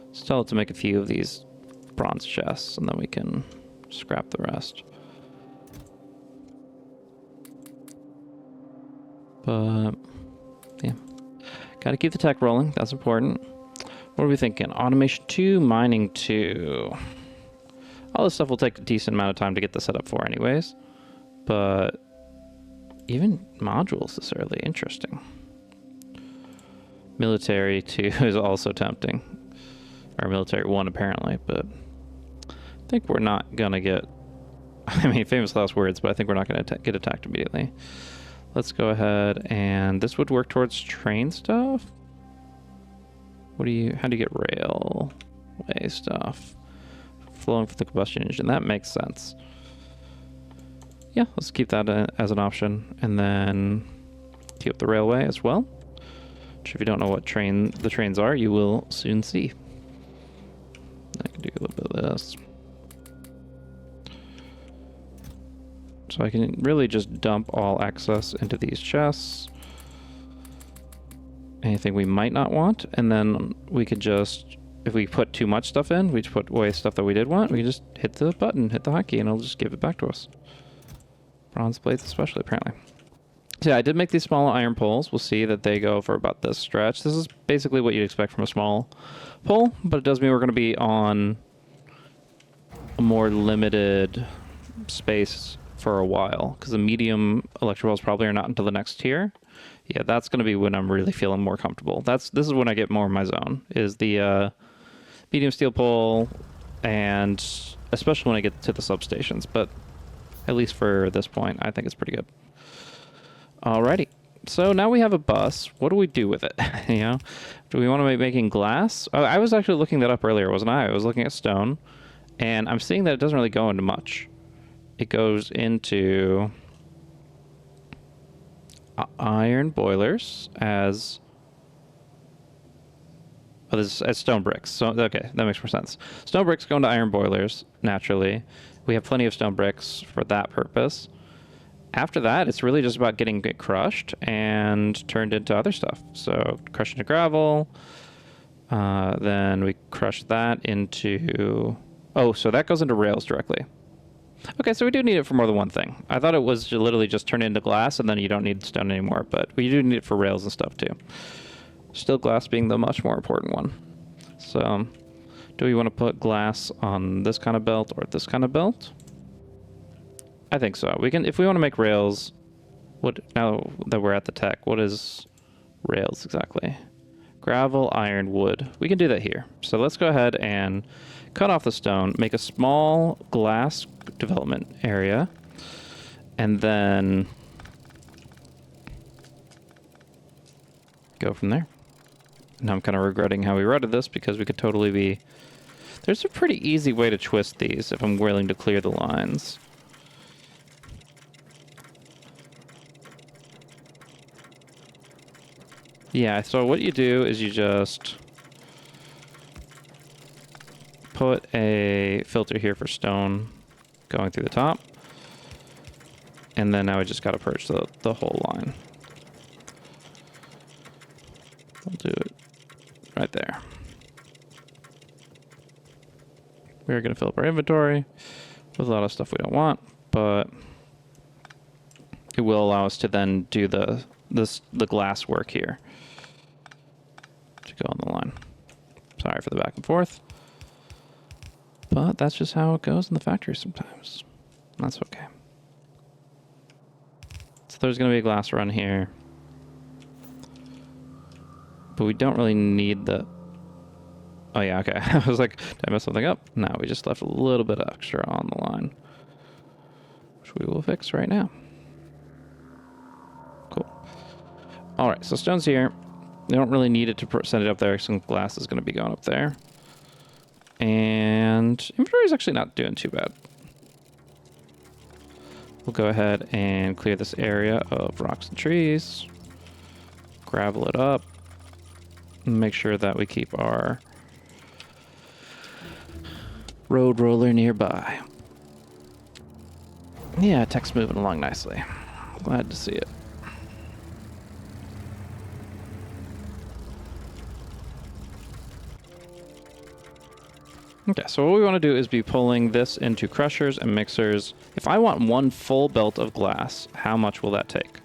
Let's tell it to make a few of these bronze chests, and then we can scrap the rest. But, yeah. Gotta keep the tech rolling, that's important. What are we thinking? Automation 2, mining 2. All this stuff will take a decent amount of time to get the setup for anyways. But even modules is really interesting. Military 2 is also tempting. Or military 1 apparently, but I think we're not gonna get... I mean, famous last words, but I think we're not gonna get attacked immediately. Let's go ahead, and this would work towards train stuff? How do you get railway stuff? Flowing from the combustion engine, that makes sense. Yeah, let's keep that as an option, and then keep the railway as well. which if you don't know what the trains are, you will soon see. I can do a little bit of this. So I can really just dump all excess into these chests. Anything we might not want, and then we could just, if we put too much stuff in, we just put away stuff that we did want, we can just hit the button, hit the hotkey, and it'll just give it back to us. Bronze plates especially, apparently. So yeah, I did make these small iron poles. We'll see that they go for about this stretch. This is basically what you'd expect from a small pole, but it does mean we're going to be on a more limited space for a while, because the medium electric poles probably are not until the next tier. Yeah, that's going to be when I'm really feeling more comfortable. This is when I get more in my zone, is the medium steel pole, and especially when I get to the substations. But at least for this point, I think it's pretty good. Alrighty, so now we have a bus. What do we do with it? You know, do we want to be making glass? Oh, I was actually looking that up earlier, wasn't I? I was looking at stone, and I'm seeing that it doesn't really go into much. It goes into iron boilers as stone bricks. So okay, that makes more sense. Stone bricks go into iron boilers naturally. We have plenty of stone bricks for that purpose. After that, it's really just about getting it crushed and turned into other stuff. So crushed into gravel. Then we crush that into... Oh, so that goes into rails directly. Okay, so we do need it for more than one thing. I thought it was literally just turn into glass and then you don't need stone anymore, but we do need it for rails and stuff too. Still glass being the much more important one. So, do we want to put glass on this kind of belt or this kind of belt? I think so. We can, if we want to make rails, now that we're at the tech, what is rails exactly? Gravel, iron, wood. We can do that here. So let's go ahead and cut off the stone, make a small glass development area, and then go from there. Now I'm kind of regretting how we routed this, because we could totally be... There's a pretty easy way to twist these if I'm willing to clear the lines. Yeah, so what you do is you just put a filter here for stone going through the top, and then now we just got to purge the whole line. We'll do it right there. We're going to fill up our inventory with a lot of stuff we don't want, but it will allow us to then do the glass work here to go on the line. Sorry for the back and forth, but that's just how it goes in the factory sometimes. That's okay. So there's going to be a glass run here, but we don't really need the... Oh yeah, okay. I was like, did I mess something up? No, we just left a little bit extra on the line, which we will fix right now. Cool. All right, so stone's here. We don't really need it to send it up there. Some glass is going to be going up there. And inventory is actually not doing too bad. We'll go ahead and clear this area of rocks and trees. Gravel it up. And make sure that we keep our road roller nearby. Yeah, tech's moving along nicely. Glad to see it. Okay, so what we want to do is be pulling this into crushers and mixers. If I want one full belt of glass, how much will that take?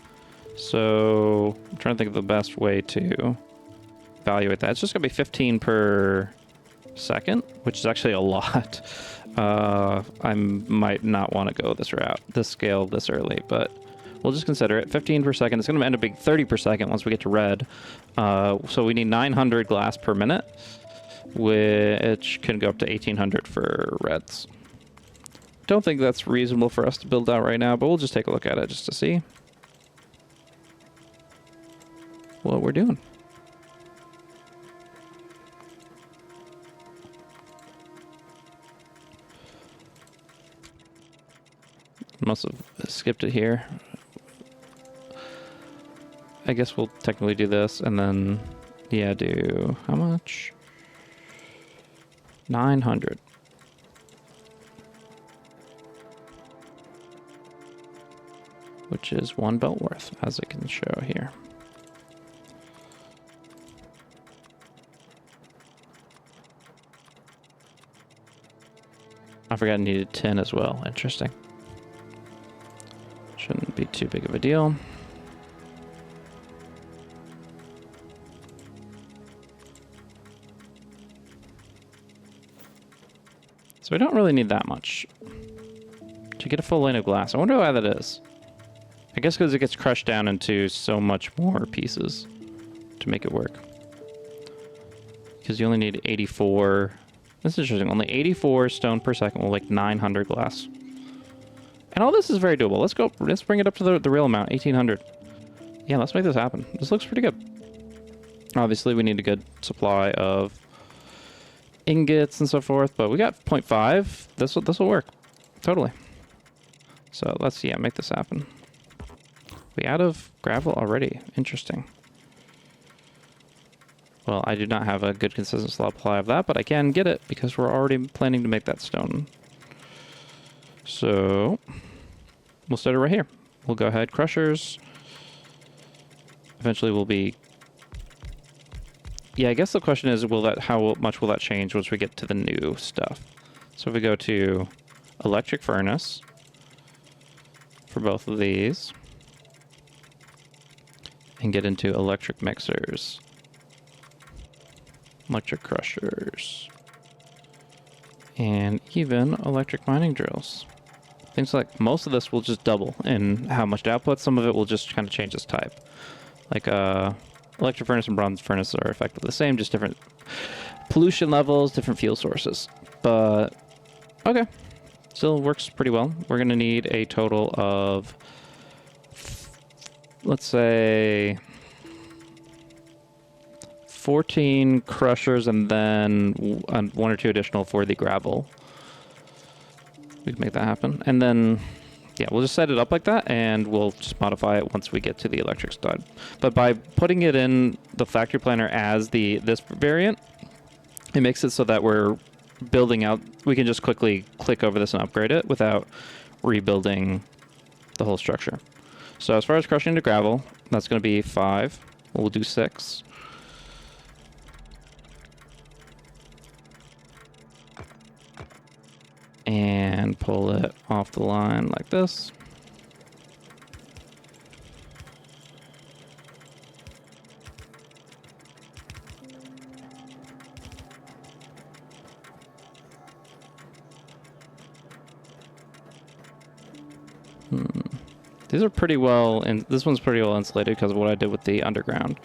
So I'm trying to think of the best way to evaluate that. It's just going to be 15 per second, which is actually a lot. I might not want to go this route, this scale this early, but we'll just consider it. 15 per second. It's going to end up being 30 per second once we get to red. So we need 900 glass per minute, which can go up to 1800 for reds. Don't think that's reasonable for us to build out right now, but we'll just take a look at it just to see what we're doing. Must have skipped it here. I guess we'll technically do this and then, yeah, do how much? 900. Which is 1 belt worth, as it can show here. I forgot I needed tin as well. Interesting. Shouldn't be too big of a deal. So we don't really need that much to get a full lane of glass. I wonder why that is. I guess because it gets crushed down into so much more pieces to make it work. Because you only need 84. This is interesting. Only 84 stone per second will make 900 glass. And all this is very doable. Let's go. Let's bring it up to the real amount, 1800. Yeah, let's make this happen. This looks pretty good. Obviously, we need a good supply of ingots and so forth, but we got 0.5. This will work. Totally. So let's, yeah, make this happen. We out of gravel already. Interesting. Well, I do not have a good consistent supply of that, but I can get it because we're already planning to make that stone. So we'll start it right here. We'll go ahead, crushers. Eventually we'll be... Yeah, I guess the question is, how much will that change once we get to the new stuff? So if we go to electric furnace for both of these and get into electric mixers, electric crushers, and even electric mining drills. Things like most of this will just double in how much it outputs. Some of it will just kind of change its type. Like electric furnace and bronze furnace are effectively the same, just different pollution levels, different fuel sources. But okay, still works pretty well. We're gonna need a total of, let's say, 14 crushers and then 1 or 2 additional for the gravel. We can make that happen. And then, yeah, we'll just set it up like that and we'll just modify it once we get to the electric side. But by putting it in the factory planner as this variant, it makes it so that we're building out, we can just quickly click over this and upgrade it without rebuilding the whole structure. So as far as crushing to gravel, that's going to be 5. We'll do 6. And pull it off the line like this. These are pretty well, and this one's pretty well insulated because of what I did with the underground.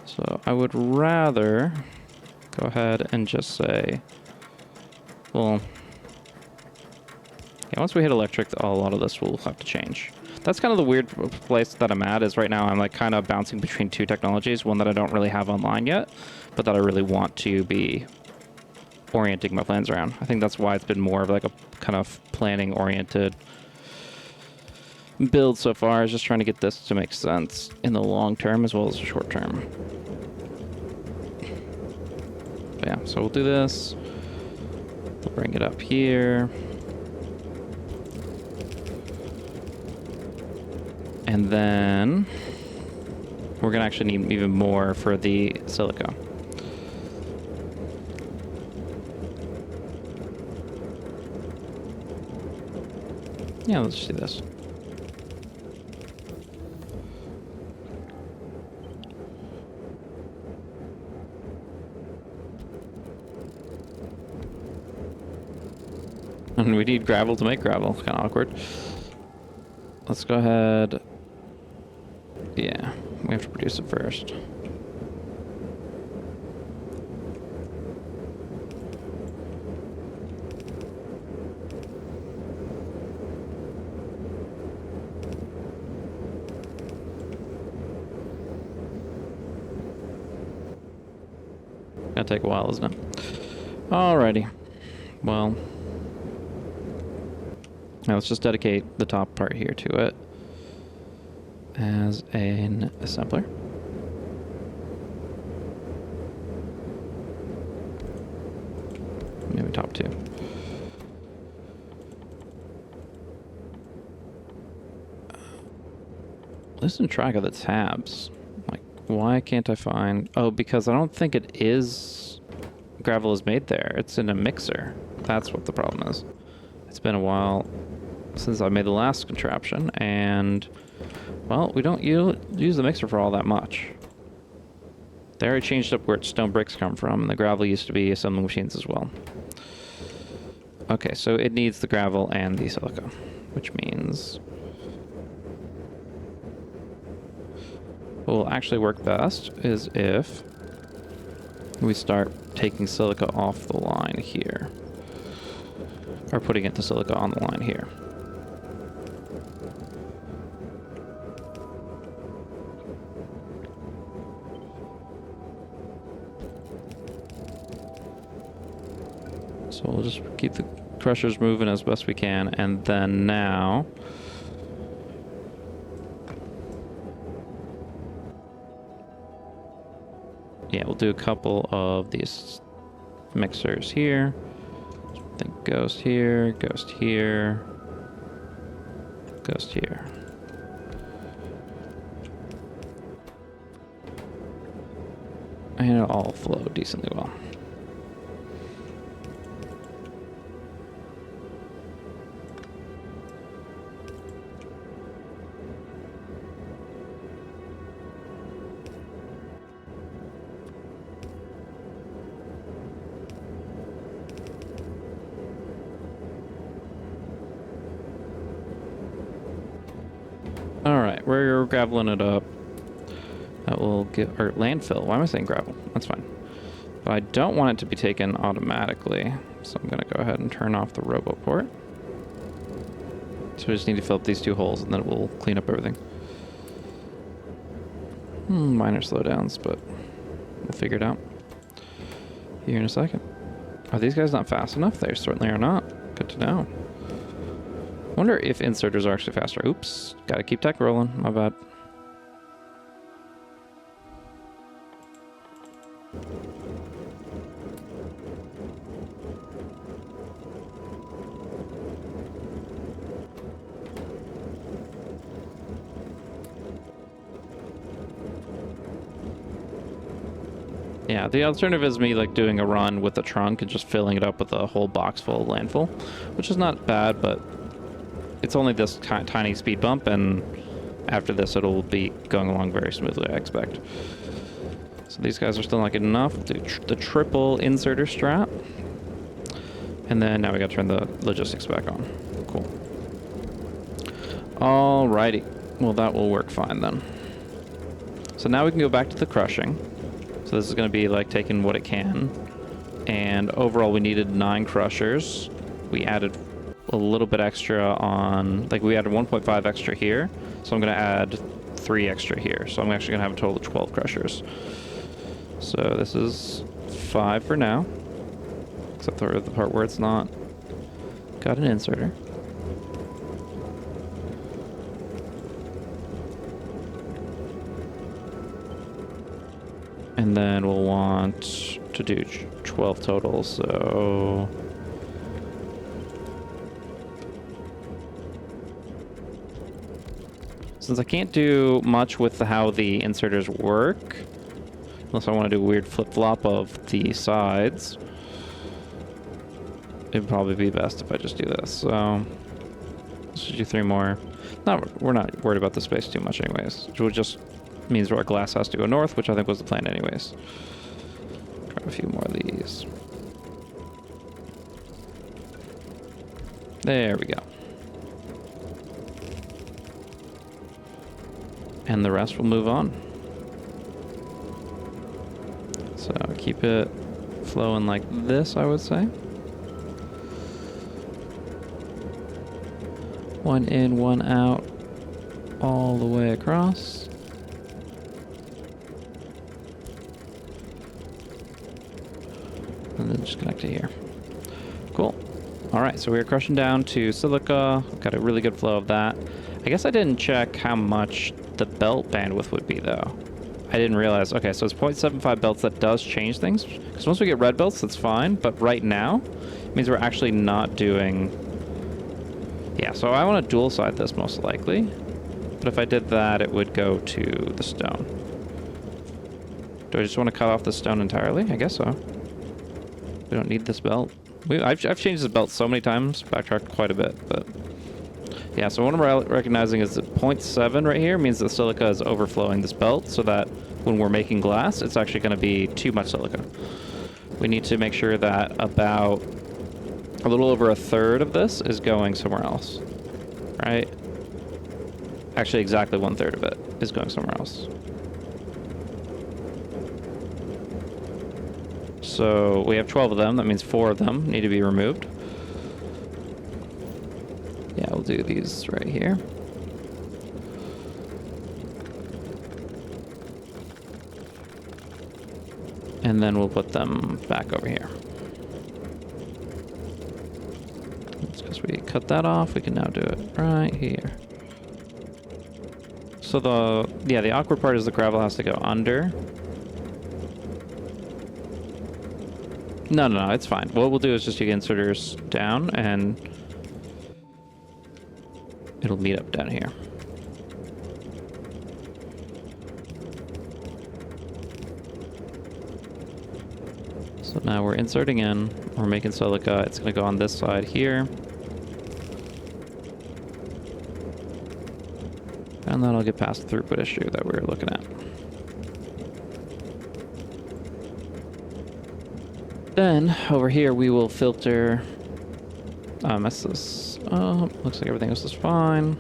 So I would rather go ahead and just say, well, yeah, once we hit electric, a lot of this will have to change. That's kind of the weird place that I'm at, is right now I'm like kind of bouncing between 2 technologies, one that I don't really have online yet, but that I really want to be orienting my plans around. I think that's why it's been more of like a kind of planning oriented build so far, is just trying to get this to make sense in the long term as well as the short term. But yeah, so we'll do this. We'll bring it up here. And then we're going to actually need even more for the silica. Yeah, let's just do this. And we need gravel to make gravel. Kind of awkward. Let's go ahead. Yeah, we have to produce it first. Gonna take a while, isn't it? Alrighty. Well, now let's just dedicate the top part here to it. as an assembler. Maybe top 2. Losing track of the tabs. Like, why can't I find... Oh, because I don't think it is... Gravel is made there. It's in a mixer. That's what the problem is. It's been a while since I made the last contraption, and... Well, we don't use the mixer for all that much. They already changed up where stone bricks come from, and the gravel used to be assembling machines as well. Okay, so it needs the gravel and the silica, which means... What will actually work best is if we start taking silica off the line here. Or putting it to silica on the line here. So we'll just keep the crushers moving as best we can, and then now... Yeah, we'll do a couple of these mixers here. I think ghost here, ghost here, ghost here. And it'll all flow decently well. Alright, we're graveling it up. That will get... Or landfill. Why am I saying gravel? That's fine. But I don't want it to be taken automatically. So I'm going to go ahead and turn off the robo port. So we just need to fill up these 2 holes, and then it will clean up everything. Minor slowdowns, but we'll figure it out here in a second. Are these guys not fast enough? They certainly are not. Good to know. Wonder if inserters are actually faster. Oops. Gotta keep tech rolling. My bad. Yeah, the alternative is me like doing a run with the trunk and just filling it up with a whole box full of landfill, which is not bad, but it's only this tiny speed bump, and after this it'll be going along very smoothly, I expect. So these guys are still not good enough. We'll do the triple inserter strap. And then now we gotta turn the logistics back on. Cool. Alrighty. Well, that will work fine then. So now we can go back to the crushing. So this is gonna be like taking what it can. And overall we needed 9 crushers. We added a little bit extra on, like we added 1.5 extra here. So I'm gonna add 3 extra here. So I'm actually gonna have a total of 12 crushers. So this is 5 for now. Except for the part where it's not got an inserter. And then we'll want to do 12 total, so... Since I can't do much with how the inserters work, unless I want to do a weird flip-flop of the sides, it'd probably be best if I just do this. So let's just do 3 more. We're not worried about the space too much anyways, which just means our glass has to go north, which I think was the plan anyways. Grab a few more of these. There we go. And the rest will move on. So keep it flowing like this, I would say. 1 in, 1 out, all the way across. And then just connect it here. Cool. All right, so we're crushing down to silica. Got a really good flow of that. I guess I didn't check how much the belt bandwidth would be, though. I didn't realize. Okay, so it's 0.75 belts. That does change things. Because once we get red belts, that's fine. But right now, it means we're actually not doing... Yeah, so I want to dual side this most likely. But if I did that, it would go to the stone. Do I just want to cut off the stone entirely? I guess so. We don't need this belt. I've changed this belt so many times. Backtracked quite a bit, but... Yeah, so what I'm recognizing is that 0.7 right here means the silica is overflowing this belt, so that when we're making glass, it's actually going to be too much silica. We need to make sure that about a little over a third of this is going somewhere else, right? Actually, exactly 1/3 of it is going somewhere else. So we have 12 of them. That means 4 of them need to be removed. Yeah, we'll do these right here. And then we'll put them back over here. That's because we cut that off. We can now do it right here. So the awkward part is the gravel has to go under. No, it's fine. What we'll do is just take inserters down and it'll meet up down here. So now we're inserting in, we're making silica. It's going to go on this side here. And that'll get past the throughput issue that we were looking at. Then, over here, we will filter... mess this up. Looks like everything else is fine.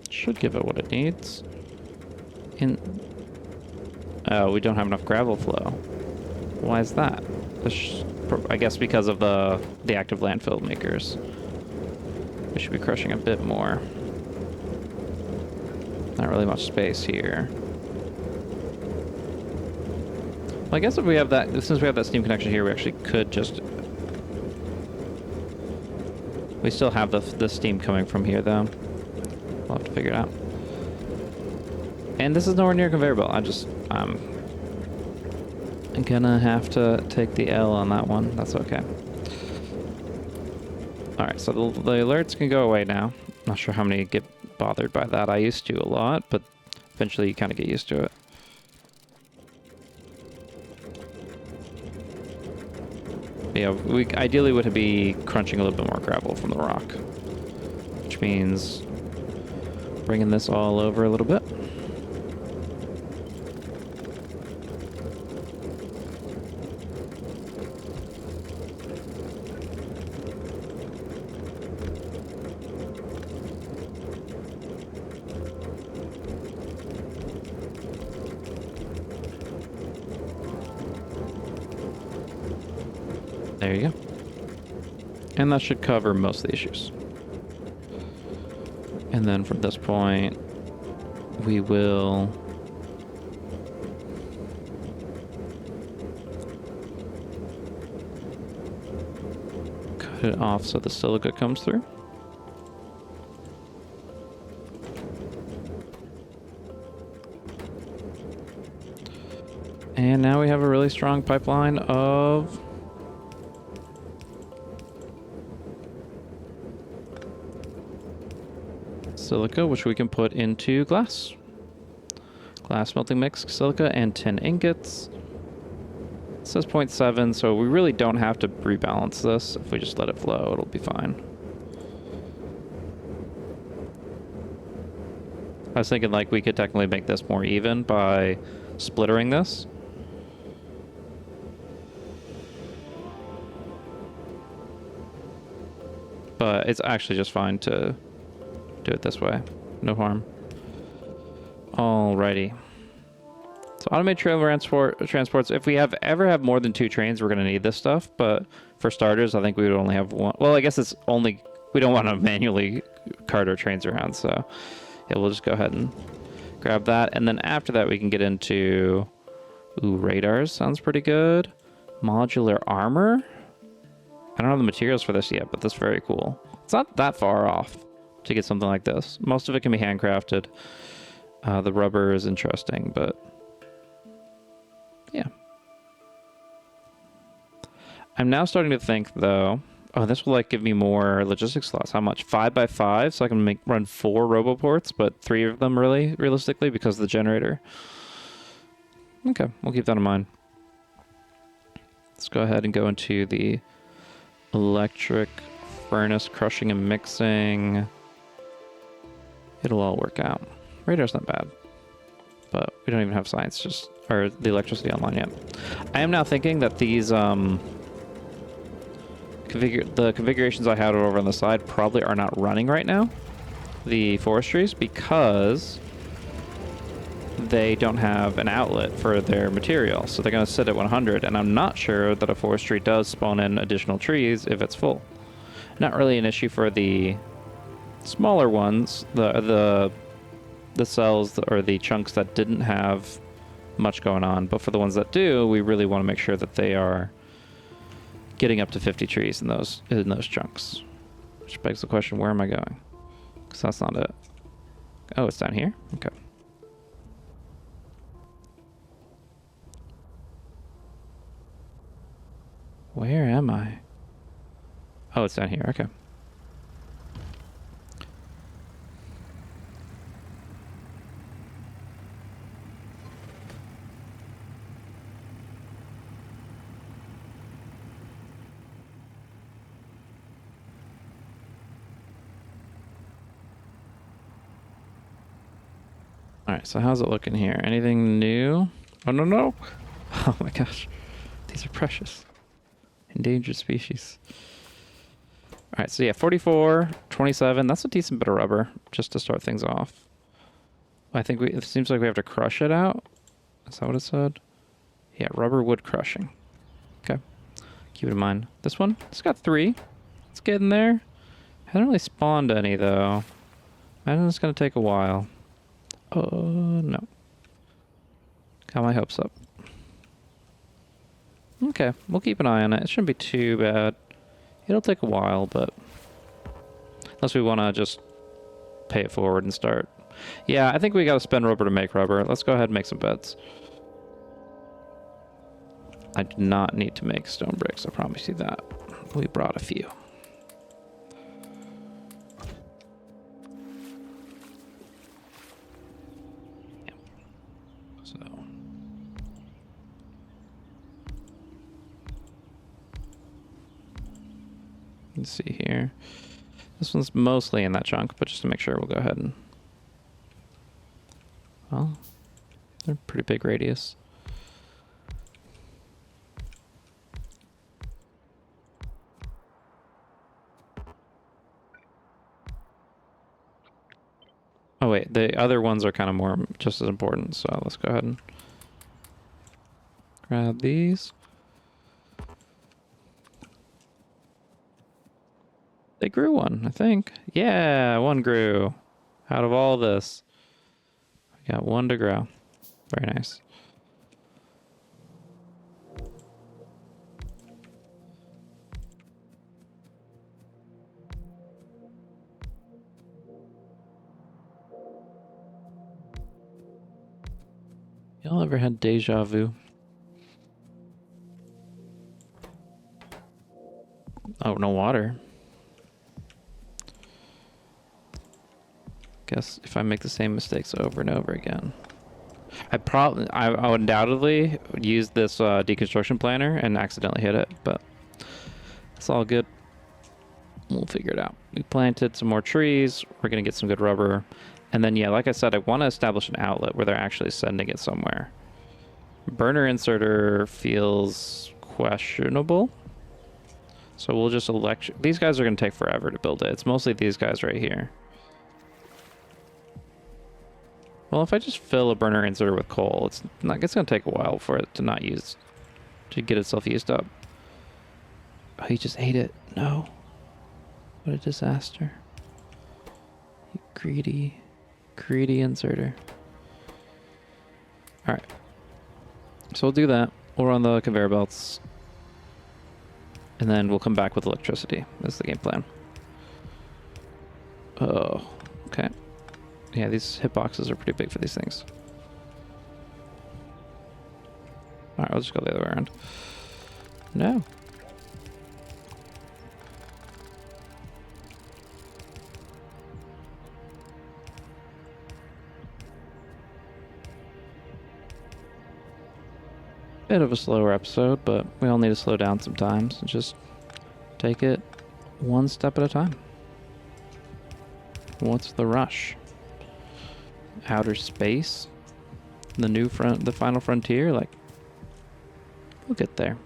Should give it what it needs. Oh, we don't have enough gravel flow. Why is that? I guess because of the active landfill makers. We should be crushing a bit more. Not really much space here. Well, I guess if we have that, since we have that steam connection here, we actually could just... We still have the steam coming from here, though. We'll have to figure it out. And this is nowhere near a conveyor belt. I'm gonna have to take the L on that one. That's okay. Alright, so the alerts can go away now. Not sure how many get bothered by that. I used to a lot, but eventually you kind of get used to it. Yeah, we ideally would be crunching a little bit more gravel from the rock, which means bringing this all over a little bit. There you go. And that should cover most of the issues. And then from this point, we will cut it off so the silica comes through. And now we have a really strong pipeline of silica, which we can put into glass. Glass melting mix, silica, and 10 ingots. It says 0.7, so we really don't have to rebalance this. If we just let it flow, it'll be fine. I was thinking like we could technically make this more even by splittering this. But it's actually just fine to do it this way. No harm. Alrighty. So automated trail transports. If we ever have more than 2 trains, we're going to need this stuff. But for starters, I think we would only have 1. Well, I guess it's only... We don't want to manually cart our trains around. So yeah, we'll just go ahead and grab that. And then after that, we can get into... Ooh, radars. Sounds pretty good. Modular armor. I don't have the materials for this yet, but that's very cool. It's not that far off to get something like this. Most of it can be handcrafted. The rubber is interesting, but yeah. I'm now starting to think, though, oh, this will like give me more logistics slots. How much? 5 by 5, so I can run 4 roboports, but 3 of them really, realistically, because of the generator. Okay, we'll keep that in mind. Let's go ahead and go into the electric furnace crushing and mixing. It'll all work out. Radar's not bad, but we don't even have science or the electricity online yet. I am now thinking that these the configurations I had over on the side probably are not running right now, the forestries, because they don't have an outlet for their material, so they're going to sit at 100, and I'm not sure that a forestry does spawn in additional trees if it's full. Not really an issue for the smaller ones, the cells or the chunks that didn't have much going on, but for the ones that do, we really want to make sure that they are getting up to 50 trees in those chunks. Which begs the question, where am I going? Because that's not it. Oh, it's down here? Okay. Where am I? Oh, it's down here. Okay. All right, so how's it looking here? Anything new? Oh, no, no. Oh my gosh. These are precious. Endangered species. All right, so yeah, 44, 27. That's a decent bit of rubber just to start things off. I think it seems like we have to crush it out. Is that what it said? Yeah, rubber wood crushing. Okay. Keep it in mind. This one, it's got 3. It's getting there. Hasn't really spawned any, though. I know it's going to take a while. Oh, no. Got my hopes up. Okay, we'll keep an eye on it. It shouldn't be too bad. It'll take a while, but unless we want to just pay it forward and start. Yeah, I think we got to spend rubber to make rubber. Let's go ahead and make some beds. I do not need to make stone bricks, I promise you that. We brought a few. Yeah. So. Let's see here. This one's mostly in that chunk, but just to make sure, we'll go ahead and... Well, they're pretty big radius. Oh wait, the other ones are kind of more just as important, so let's go ahead and grab these. They grew one, I think. Yeah, one grew out of all this. We got one to grow. Very nice. Y'all ever had deja vu? Oh, no water. Guess if I make the same mistakes over and over again. I would undoubtedly use this deconstruction planner and accidentally hit it, but it's all good. We'll figure it out. We planted some more trees. We're going to get some good rubber. And then, yeah, like I said, I want to establish an outlet where they're actually sending it somewhere. Burner inserter feels questionable. So we'll just these guys are going to take forever to build it. It's mostly these guys right here. Well, if I just fill a burner inserter with coal, it's going to take a while for it to get itself used up. Oh, he just ate it. No. What a disaster. You greedy inserter. All right. So we'll do that. We'll run the conveyor belts. And then we'll come back with electricity. That's the game plan. Oh, okay. Yeah, these hitboxes are pretty big for these things. Alright, I'll just go the other way around. No. Bit of a slower episode, but we all need to slow down sometimes and just take it one step at a time. What's the rush? Outer space? The final frontier? Like, we'll get there.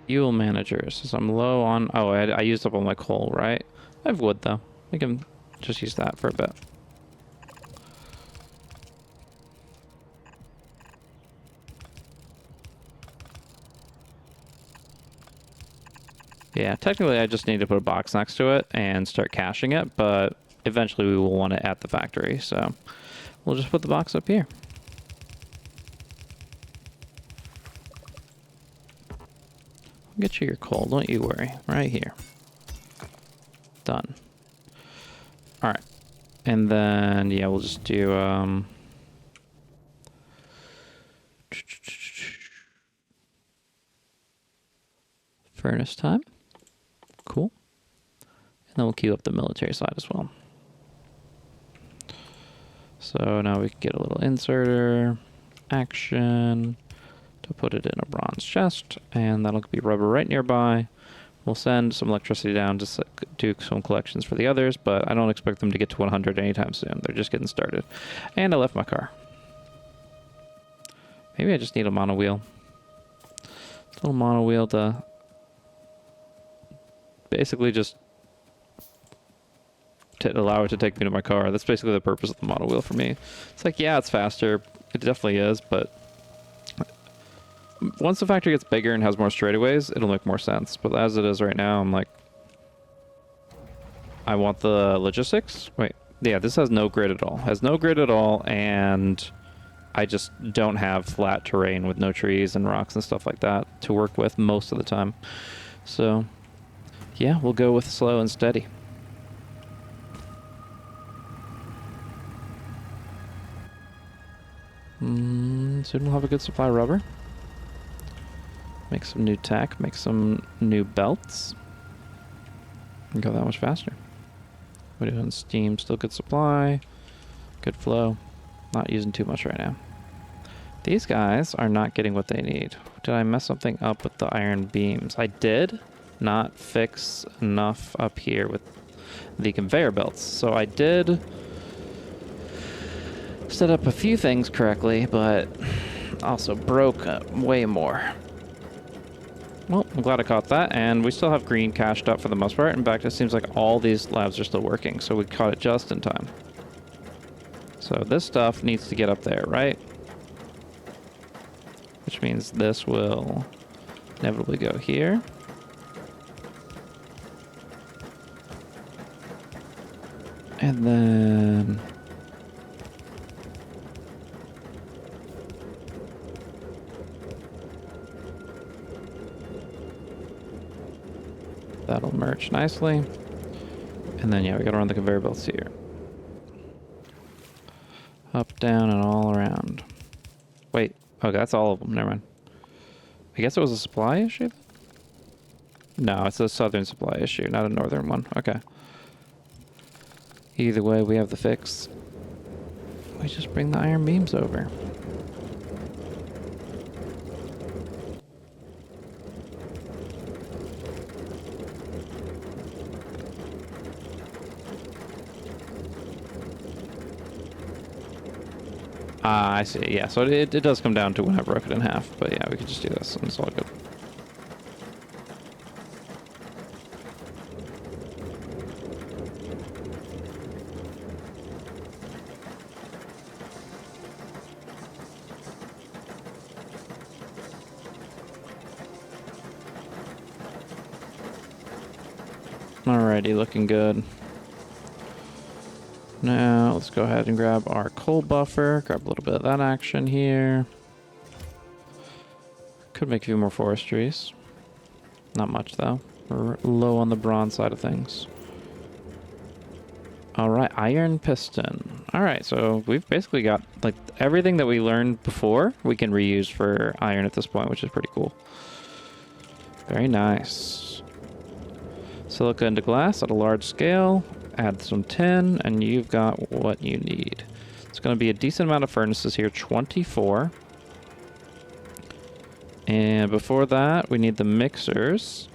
Fuel managers. So I'm low on... Oh, I used up all my coal, right? I have wood, though. I can just use that for a bit. Yeah, technically I just need to put a box next to it and start caching it, but eventually we will want it at the factory, so we'll just put the box up here. I'll get you your coal, don't you worry. Right here. Done. Alright. And then, yeah, we'll just do, furnace time. Cool. And then we'll queue up the military side as well. So now we can get a little inserter, action, to put it in a bronze chest, and that'll be rubber right nearby. We'll send some electricity down to do some collections for the others, but I don't expect them to get to 100 anytime soon. They're just getting started. And I left my car. Maybe I just need a mono wheel. A little mono wheel to basically just to allow it to take me to my car. That's basically the purpose of the mono wheel for me. It's like, yeah, it's faster. It definitely is, but once the factory gets bigger and has more straightaways, it'll make more sense. But as it is right now, I'm like, I want the logistics. Wait, yeah, this has no grid at all. Has no grid at all, and I just don't have flat terrain with no trees and rocks and stuff like that to work with most of the time. So, yeah, we'll go with slow and steady. Soon we'll have a good supply of rubber. Make some new tech, make some new belts. And go that much faster. We're doing steam, still good supply. Good flow. Not using too much right now. These guys are not getting what they need. Did I mess something up with the iron beams? I did not fix enough up here with the conveyor belts. So I did set up a few things correctly, but also broke way more. Well, I'm glad I caught that, and we still have green cached up for the most part. In fact, it seems like all these labs are still working, so we caught it just in time. So this stuff needs to get up there, right? Which means this will inevitably go here. And then that'll merge nicely. And then, yeah, we gotta run the conveyor belts here. Up, down, and all around. Wait. Okay, that's all of them. Never mind. I guess it was a supply issue? No, it's a southern supply issue, not a northern one. Okay. Either way, we have the fix. We just bring the iron beams over. I see. Yeah, so it does come down to when I broke it in half. But yeah, we could just do this, and it's all good. Alrighty, looking good. Now, let's go ahead and grab our coal buffer. Grab a little bit of that action here. Could make a few more forestries. Not much, though. We're low on the bronze side of things. Alright, iron piston. Alright, so we've basically got, like, everything that we learned before, we can reuse for iron at this point, which is pretty cool. Very nice. Silica into glass at a large scale. Add some tin, and you've got what you need. It's going to be a decent amount of furnaces here, 24. And before that, we need the mixers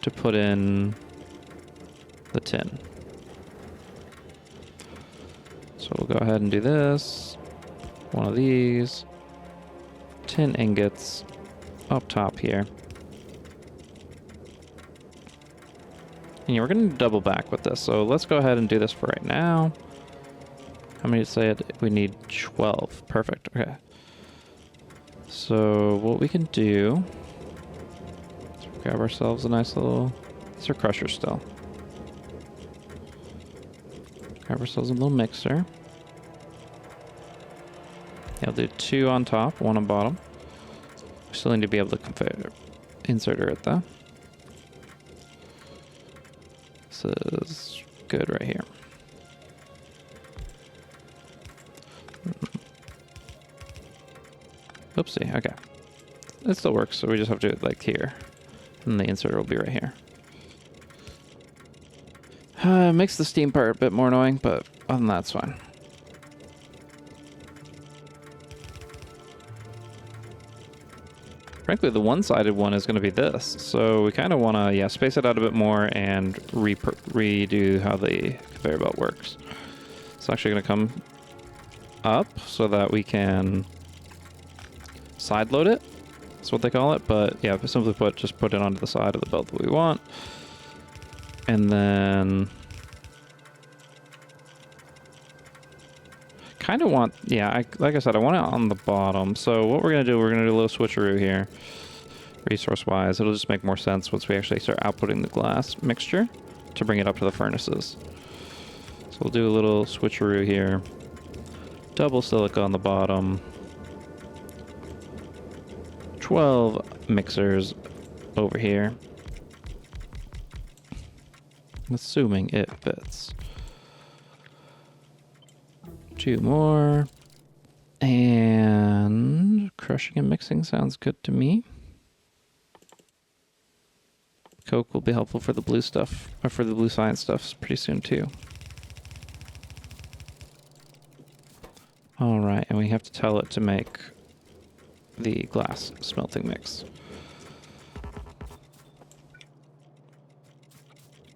to put in the tin. So we'll go ahead and do this. One of these. Tin ingots up top here. And yeah, we're going to double back with this. So let's go ahead and do this for right now. How many say it? We need 12. Perfect. Okay. So what we can do is grab ourselves a nice little... These are crushers still. Grab ourselves a little mixer. Yeah, I'll do 2 on top, 1 on bottom. We still need to be able to insert it though. This is good right here. Oopsie, okay. It still works, so we just have to do it like here. And the inserter will be right here. Makes the steam part a bit more annoying, but other than that, it's fine. Frankly, the one-sided one is going to be this, so we kind of want to, yeah, space it out a bit more and redo how the conveyor belt works. It's actually going to come up so that we can side load it. That's what they call it, but yeah, simply put, just put it onto the side of the belt that we want. And then kind of want, yeah, like I said, I want it on the bottom. So what we're going to do, we're going to do a little switcheroo here, resource-wise. It'll just make more sense once we actually start outputting the glass mixture to bring it up to the furnaces. So we'll do a little switcheroo here. Double silica on the bottom. 12 mixers over here. Assuming it fits. 2 more. And crushing and mixing sounds good to me. Coke will be helpful for the blue stuff, or for the blue science stuff pretty soon too. Alright, and we have to tell it to make the glass smelting mix.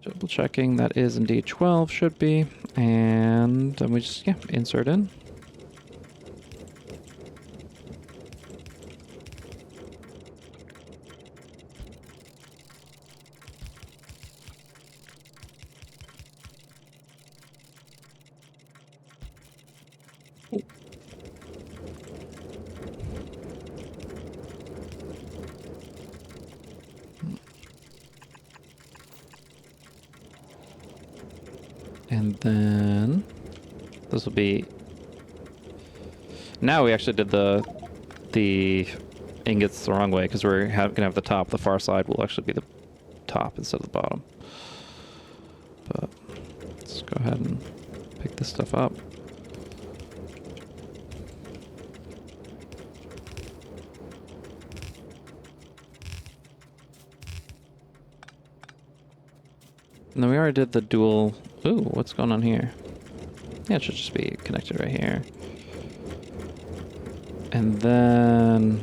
Double checking, that is indeed 12, should be. And then we just, yeah, insert in. And then this will be, now we actually did the ingots the wrong way because we're gonna have the top. The far side will actually be the top instead of the bottom. But let's go ahead and pick this stuff up. And then we already did the dual. Ooh, what's going on here? Yeah, it should just be connected right here. And then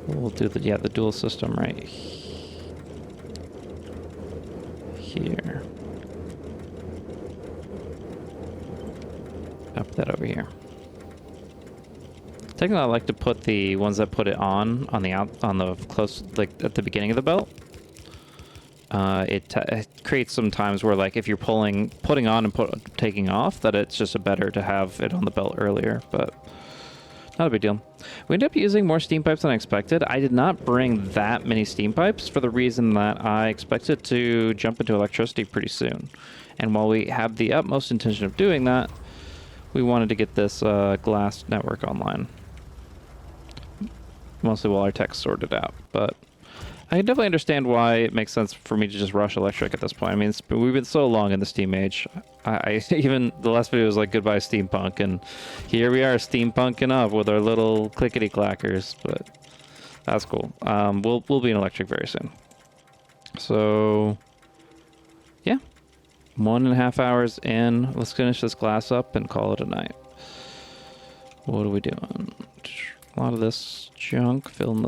we'll do the, yeah, the dual system right here. Up that over here. Technically, I like to put the ones that put it on the close, like at the beginning of the belt. It creates some times where, like, if you're putting on and taking off, that it's just better to have it on the belt earlier. But Not a big deal. We ended up using more steam pipes than I expected. I did not bring that many steam pipes for the reason that I expected to jump into electricity pretty soon. And while we have the utmost intention of doing that, we wanted to get this glass network online. Mostly while our tech's sorted out. But I definitely understand why it makes sense for me to just rush electric at this point. I mean, we've been so long in the steam age. I even the last video was like goodbye steampunk, and here we are steampunking up with our little clickety clackers. But that's cool. We'll be in electric very soon. So yeah, 1.5 hours in. Let's finish this glass up and call it a night. What are we doing? A lot of this junk filling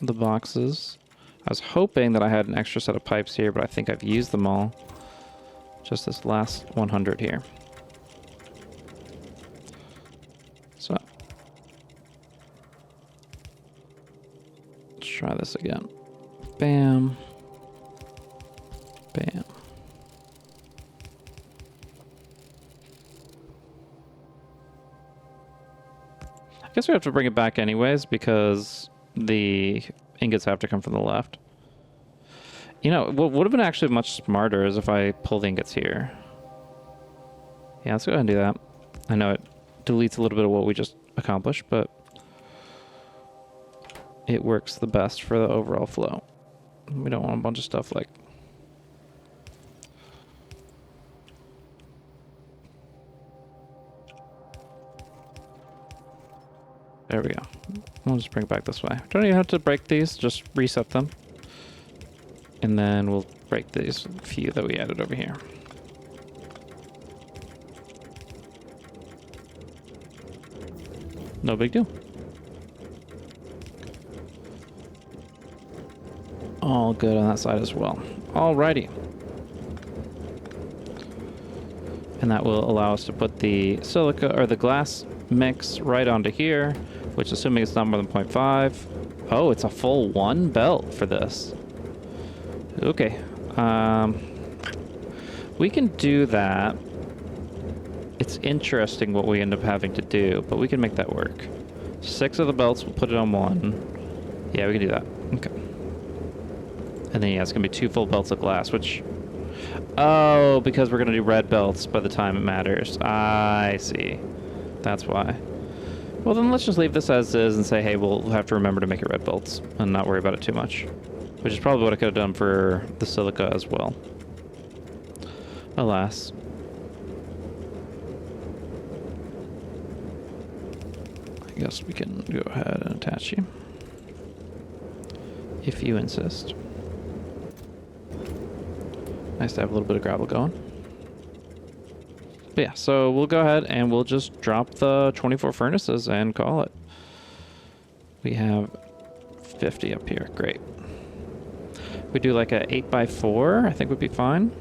the boxes. I was hoping that I had an extra set of pipes here, but I think I've used them all. Just this last 100 here. So let's try this again. Bam. Bam. I guess we have to bring it back anyways because the ingots have to come from the left. You know, what would have been actually much smarter is if I pull the ingots here. Yeah, let's go ahead and do that. I know it deletes a little bit of what we just accomplished, but it works the best for the overall flow. We don't want a bunch of stuff like... There we go. We'll just bring it back this way. Don't even have to break these, just reset them. And then we'll break these few that we added over here. No big deal. All good on that side as well. Alrighty. And that will allow us to put the silica or the glass mix right onto here, which assuming it's not more than 0.5. Oh, it's a full 1 belt for this. Okay. We can do that. It's interesting what we end up having to do, but we can make that work. 6 of the belts, we'll put it on 1. Yeah, we can do that. Okay. And then, yeah, it's going to be 2 full belts of glass, which... Oh, because we're going to do red belts by the time it matters. I see. That's why. Well, then let's just leave this as is and say, hey, we'll have to remember to make it red belts and not worry about it too much. Which is probably what I could have done for the silica as well. Alas. I guess we can go ahead and attach you. If you insist. Nice to have a little bit of gravel going. But yeah, so we'll go ahead and we'll just drop the 24 furnaces and call it. We have 50 up here. Great. We do like a 8x4, I think would be fine.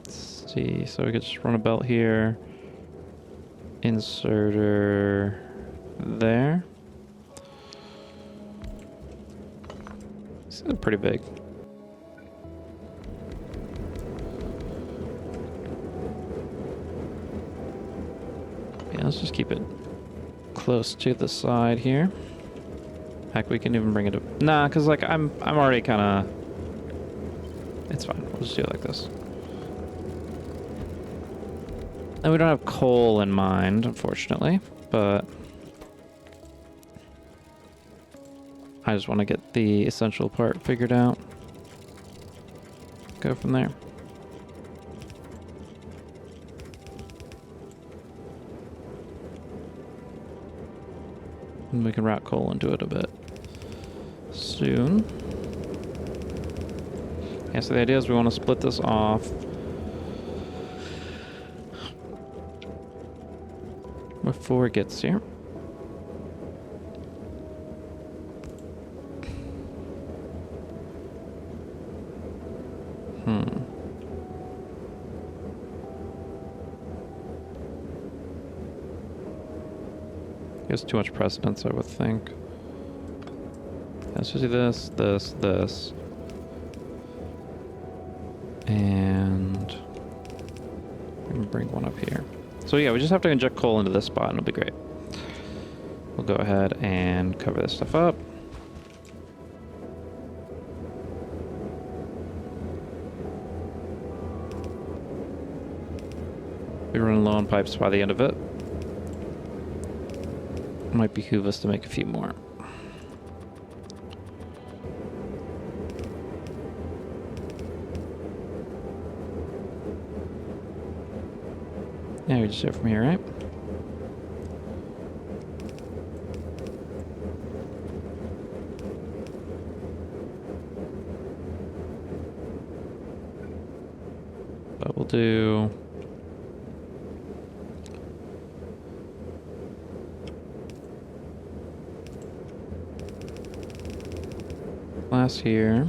Let's see, so we could just run a belt here. Inserter there. This is pretty big. Yeah, let's just keep it close to the side here. Heck, we can even bring it up. Nah, because like I'm already kind of... It's fine. We'll just do it like this. And we don't have coal in mind, unfortunately, but I just want to get the essential part figured out. Go from there. And we can route coal into it a bit soon. Yeah, so the idea is we want to split this off before it gets here. Gives too much precedence, I would think. Let's just do this, this, this. And And bring one up here. So yeah, we just have to inject coal into this spot and it'll be great. We'll go ahead and cover this stuff up. We're running low on pipes by the end of it. Might behoove us to make a few more. Yeah, we just do it from here, right? But we'll do... glass here.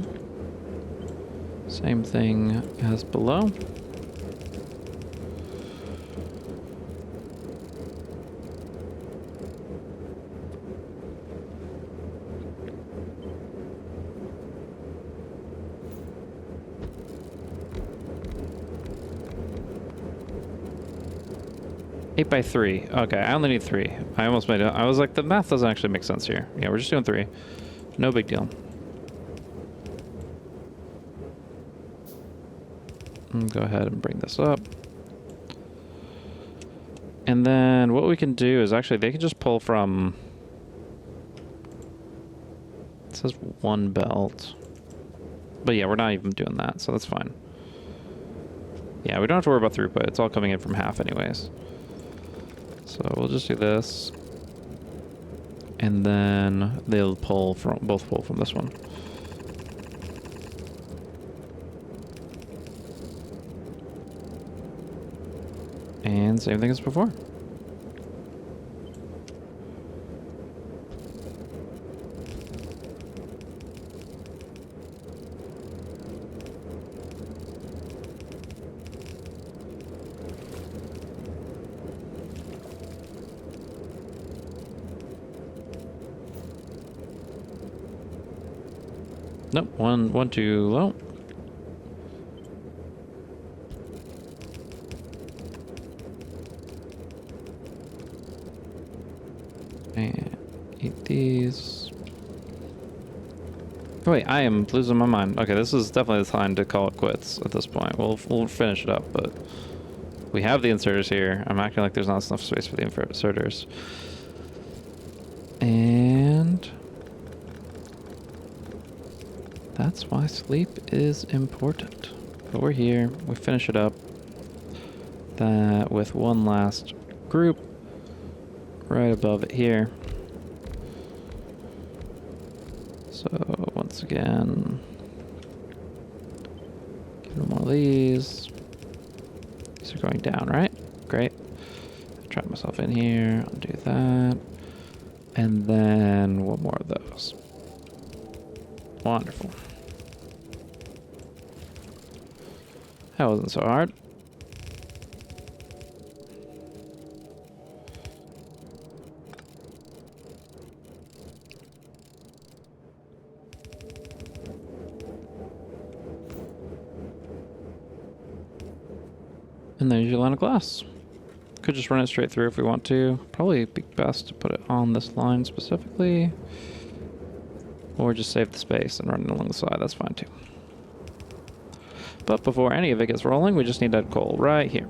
Same thing as below. Eight by 3. Okay, I only need 3. I almost made it. I was like, the math doesn't actually make sense here. Yeah, we're just doing 3. No big deal. Go ahead and bring this up. And then what we can do is actually they can just pull from... It says 1 belt. But yeah, we're not even doing that, so that's fine. Yeah, we don't have to worry about throughput. It's all coming in from half anyways. So we'll just do this. And then they'll pull from... both pull from this one. And same thing as before. Nope, one too low. And eat these. Oh, wait, I am losing my mind. Okay, this is definitely the time to call it quits at this point. We'll finish it up, but we have the inserters here. I'm acting like there's not enough space for the inserters. And that's why sleep is important. But we're here. We finish it up. That with one last group right above it here. So once again, give them one of these. These are going down, right? Great. Trap myself in here. I'll do that. And then one more of those. Wonderful. That wasn't so hard. And there's your line of glass. Could just run it straight through if we want to. Probably be best to put it on this line specifically. Or just save the space and run it along the side. That's fine too. But before any of it gets rolling, we just need that coal right here.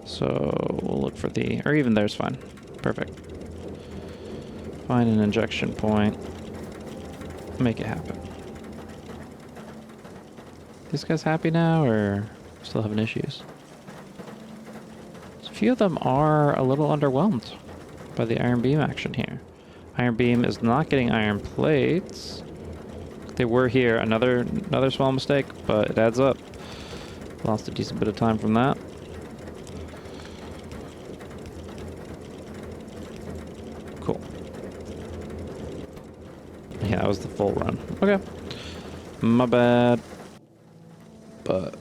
So we'll look for the... or even there's fine. Perfect. Find an injection point. Make it happen. These guys happy now, or still having issues? So a few of them are a little underwhelmed by the iron beam action here. Iron beam is not getting iron plates. They were here. Another small mistake, but it adds up. Lost a decent bit of time from that. Cool. Yeah, that was the full run. Okay. My bad. But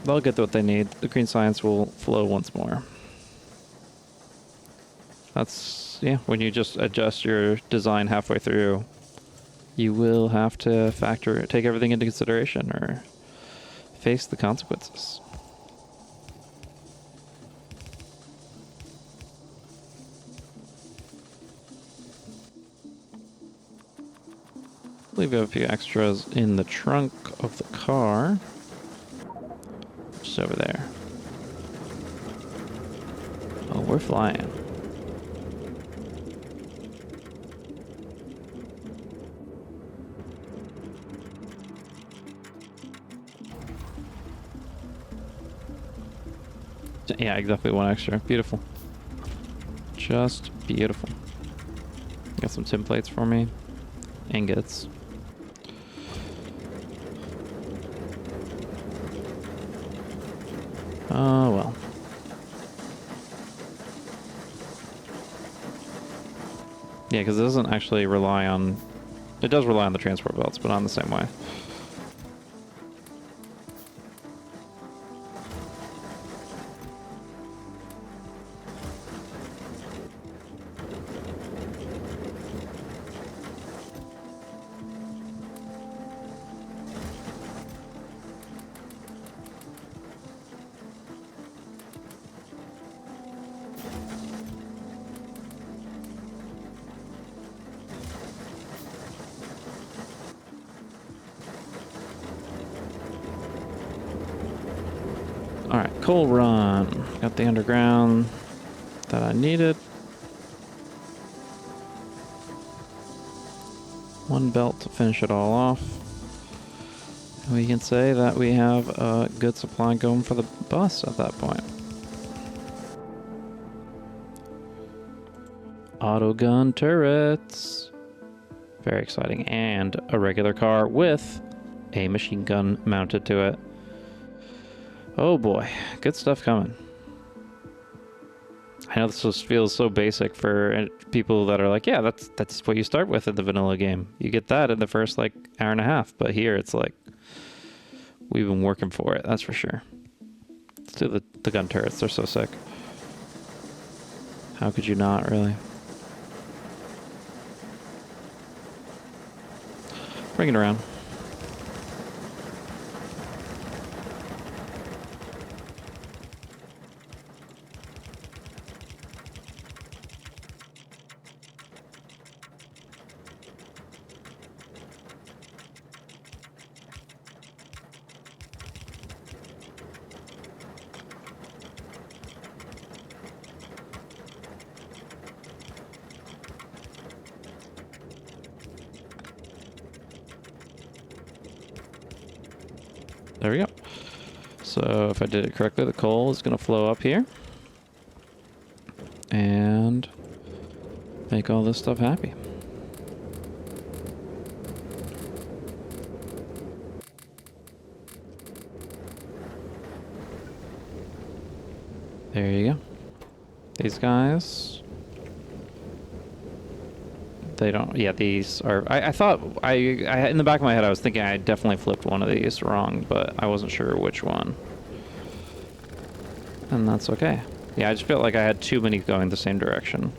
they'll get what they need. The green science will flow once more. That's, yeah, when you just adjust your design halfway through, you will have to take everything into consideration or face the consequences. believe we have a few extras in the trunk of the car. Just over there. Oh, we're flying. Yeah, exactly one extra. Beautiful. Just beautiful. Got some tin plates for me. Ingots. Oh, well. Yeah, because it doesn't actually rely on... It does rely on the transport belts, but not in the same way. Alright, coal run. Got the underground that I needed. One belt to finish it all off. We can say that we have a good supply going for the bus at that point. Auto gun turrets. Very exciting. And a regular car with a machine gun mounted to it. Oh boy, good stuff coming. I know this just feels so basic for people that are like, yeah, that's what you start with in the vanilla game. You get that in the first like hour and a half, but here it's like we've been working for it, that's for sure. Let's do the gun turrets, they're so sick. How could you not, really? Bring it around. There we go. So if I did it correctly, the coal is going to flow up here and make all this stuff happy. There you go. These guys, they don't, yeah, these are, I thought, in the back of my head, I was thinking I definitely flipped one of these wrong, but I wasn't sure which one. And that's okay. Yeah, I just felt like I had too many going the same direction.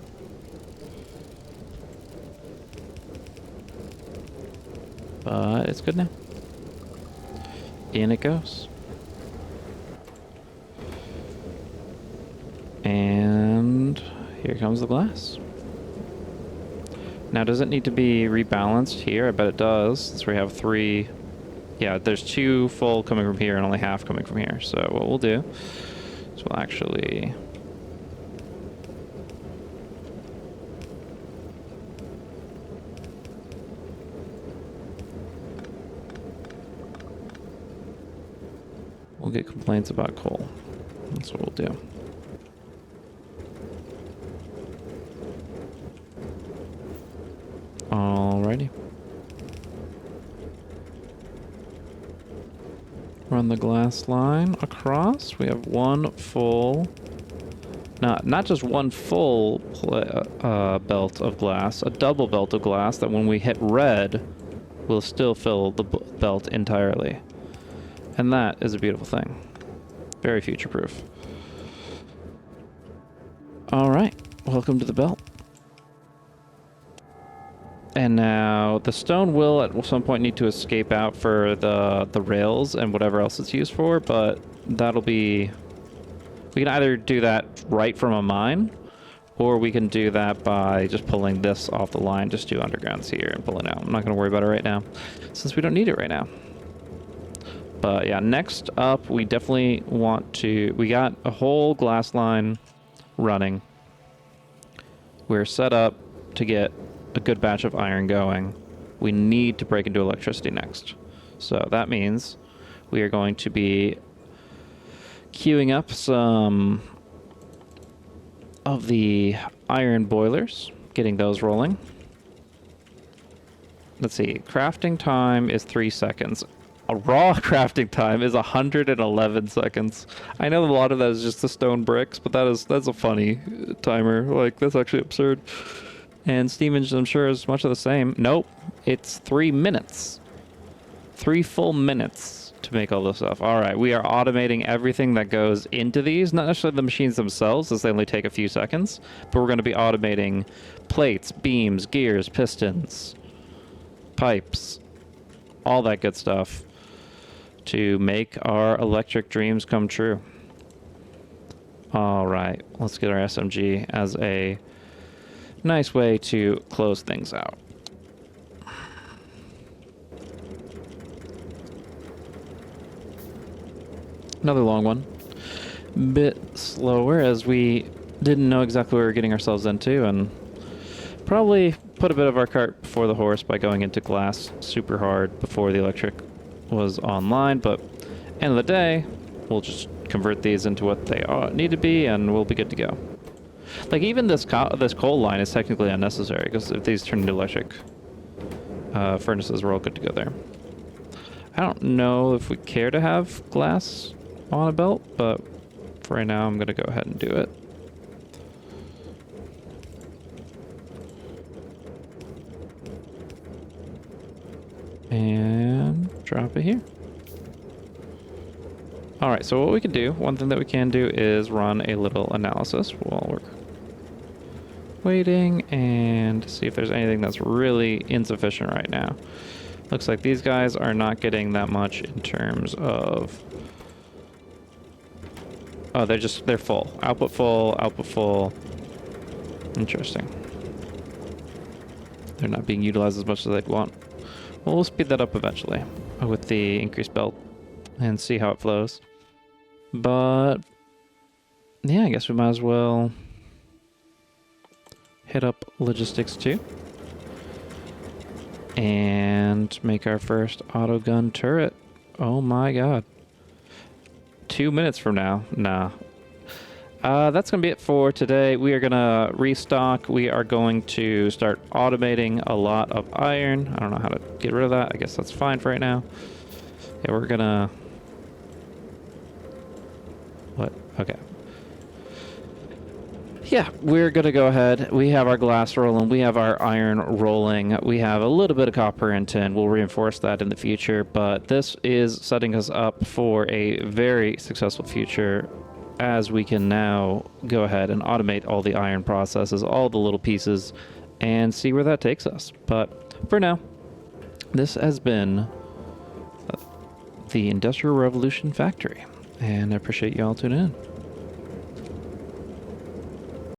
But it's good now. In it goes. And here comes the glass. Now, does it need to be rebalanced here? I bet it does, since we have three. Yeah, there's two full coming from here and only half coming from here. So what we'll do is we'll actually... We'll get complaints about coal. That's what we'll do. Alrighty. Run the glass line across. We have one full... Not just one full belt of glass, a double belt of glass that when we hit red will still fill the belt entirely. And that is a beautiful thing. Very future-proof. Alright, welcome to the belt. And now the stone will at some point need to escape out for the rails and whatever else it's used for, but that'll be... We can either do that right from a mine, Or we can do that by just pulling this off the line, just do undergrounds here and pull it out. I'm not going to worry about it right now, since we don't need it right now. But yeah, next up, we definitely want to... We got a whole glass line running. We're set up to get a good batch of iron going. We need to break into electricity next. So that means we are going to be queuing up some of the iron boilers, getting those rolling. Let's see, crafting time is 3 seconds. A raw crafting time is 111 seconds. I know a lot of that is just the stone bricks, but that's a funny timer. Like, that's actually absurd. And steam engine, I'm sure, is much of the same. Nope, it's 3 minutes. 3 full minutes to make all this stuff. All right, we are automating everything that goes into these. Not necessarily the machines themselves, as they only take a few seconds, but we're going to be automating plates, beams, gears, pistons, pipes, all that good stuff to make our electric dreams come true. All right, let's get our SMG as a nice way to close things out. Another long one. Bit slower, as we didn't know exactly what we were getting ourselves into, and probably put a bit of our cart before the horse by going into glass super hard before the electric was online. But end of the day, we'll just convert these into what they need to be, and we'll be good to go. Like, even this coal line is technically unnecessary, because if these turn into electric furnaces, we're all good to go there. I don't know if we care to have glass on a belt, but for right now I'm gonna go ahead and do it. And drop it here. Alright, so what we can do, one thing that we can do is run a little analysis while we're waiting and see if there's anything that's really insufficient right now. Looks like these guys are not getting that much in terms of... Oh, they're full. Output full, output full. Interesting. They're not being utilized as much as they'd want. Well, we'll speed that up eventually with the increased belt and see how it flows. But yeah, I guess we might as well hit up logistics too and make our first auto gun turret. Oh my god. 2 minutes from now. Nah. That's going to be it for today. We are going to restock. We are going to start automating a lot of iron. I don't know how to get rid of that. I guess that's fine for right now. Yeah, we're going to... What? Okay. Yeah, we're going to go ahead. We have our glass rolling. We have our iron rolling. We have a little bit of copper and tin. We'll reinforce that in the future. But this is setting us up for a very successful future, as we can now go ahead and automate all the iron processes, all the little pieces, and see where that takes us. But for now, this has been the Industrial Revolution Factory, and I appreciate you all tuning in.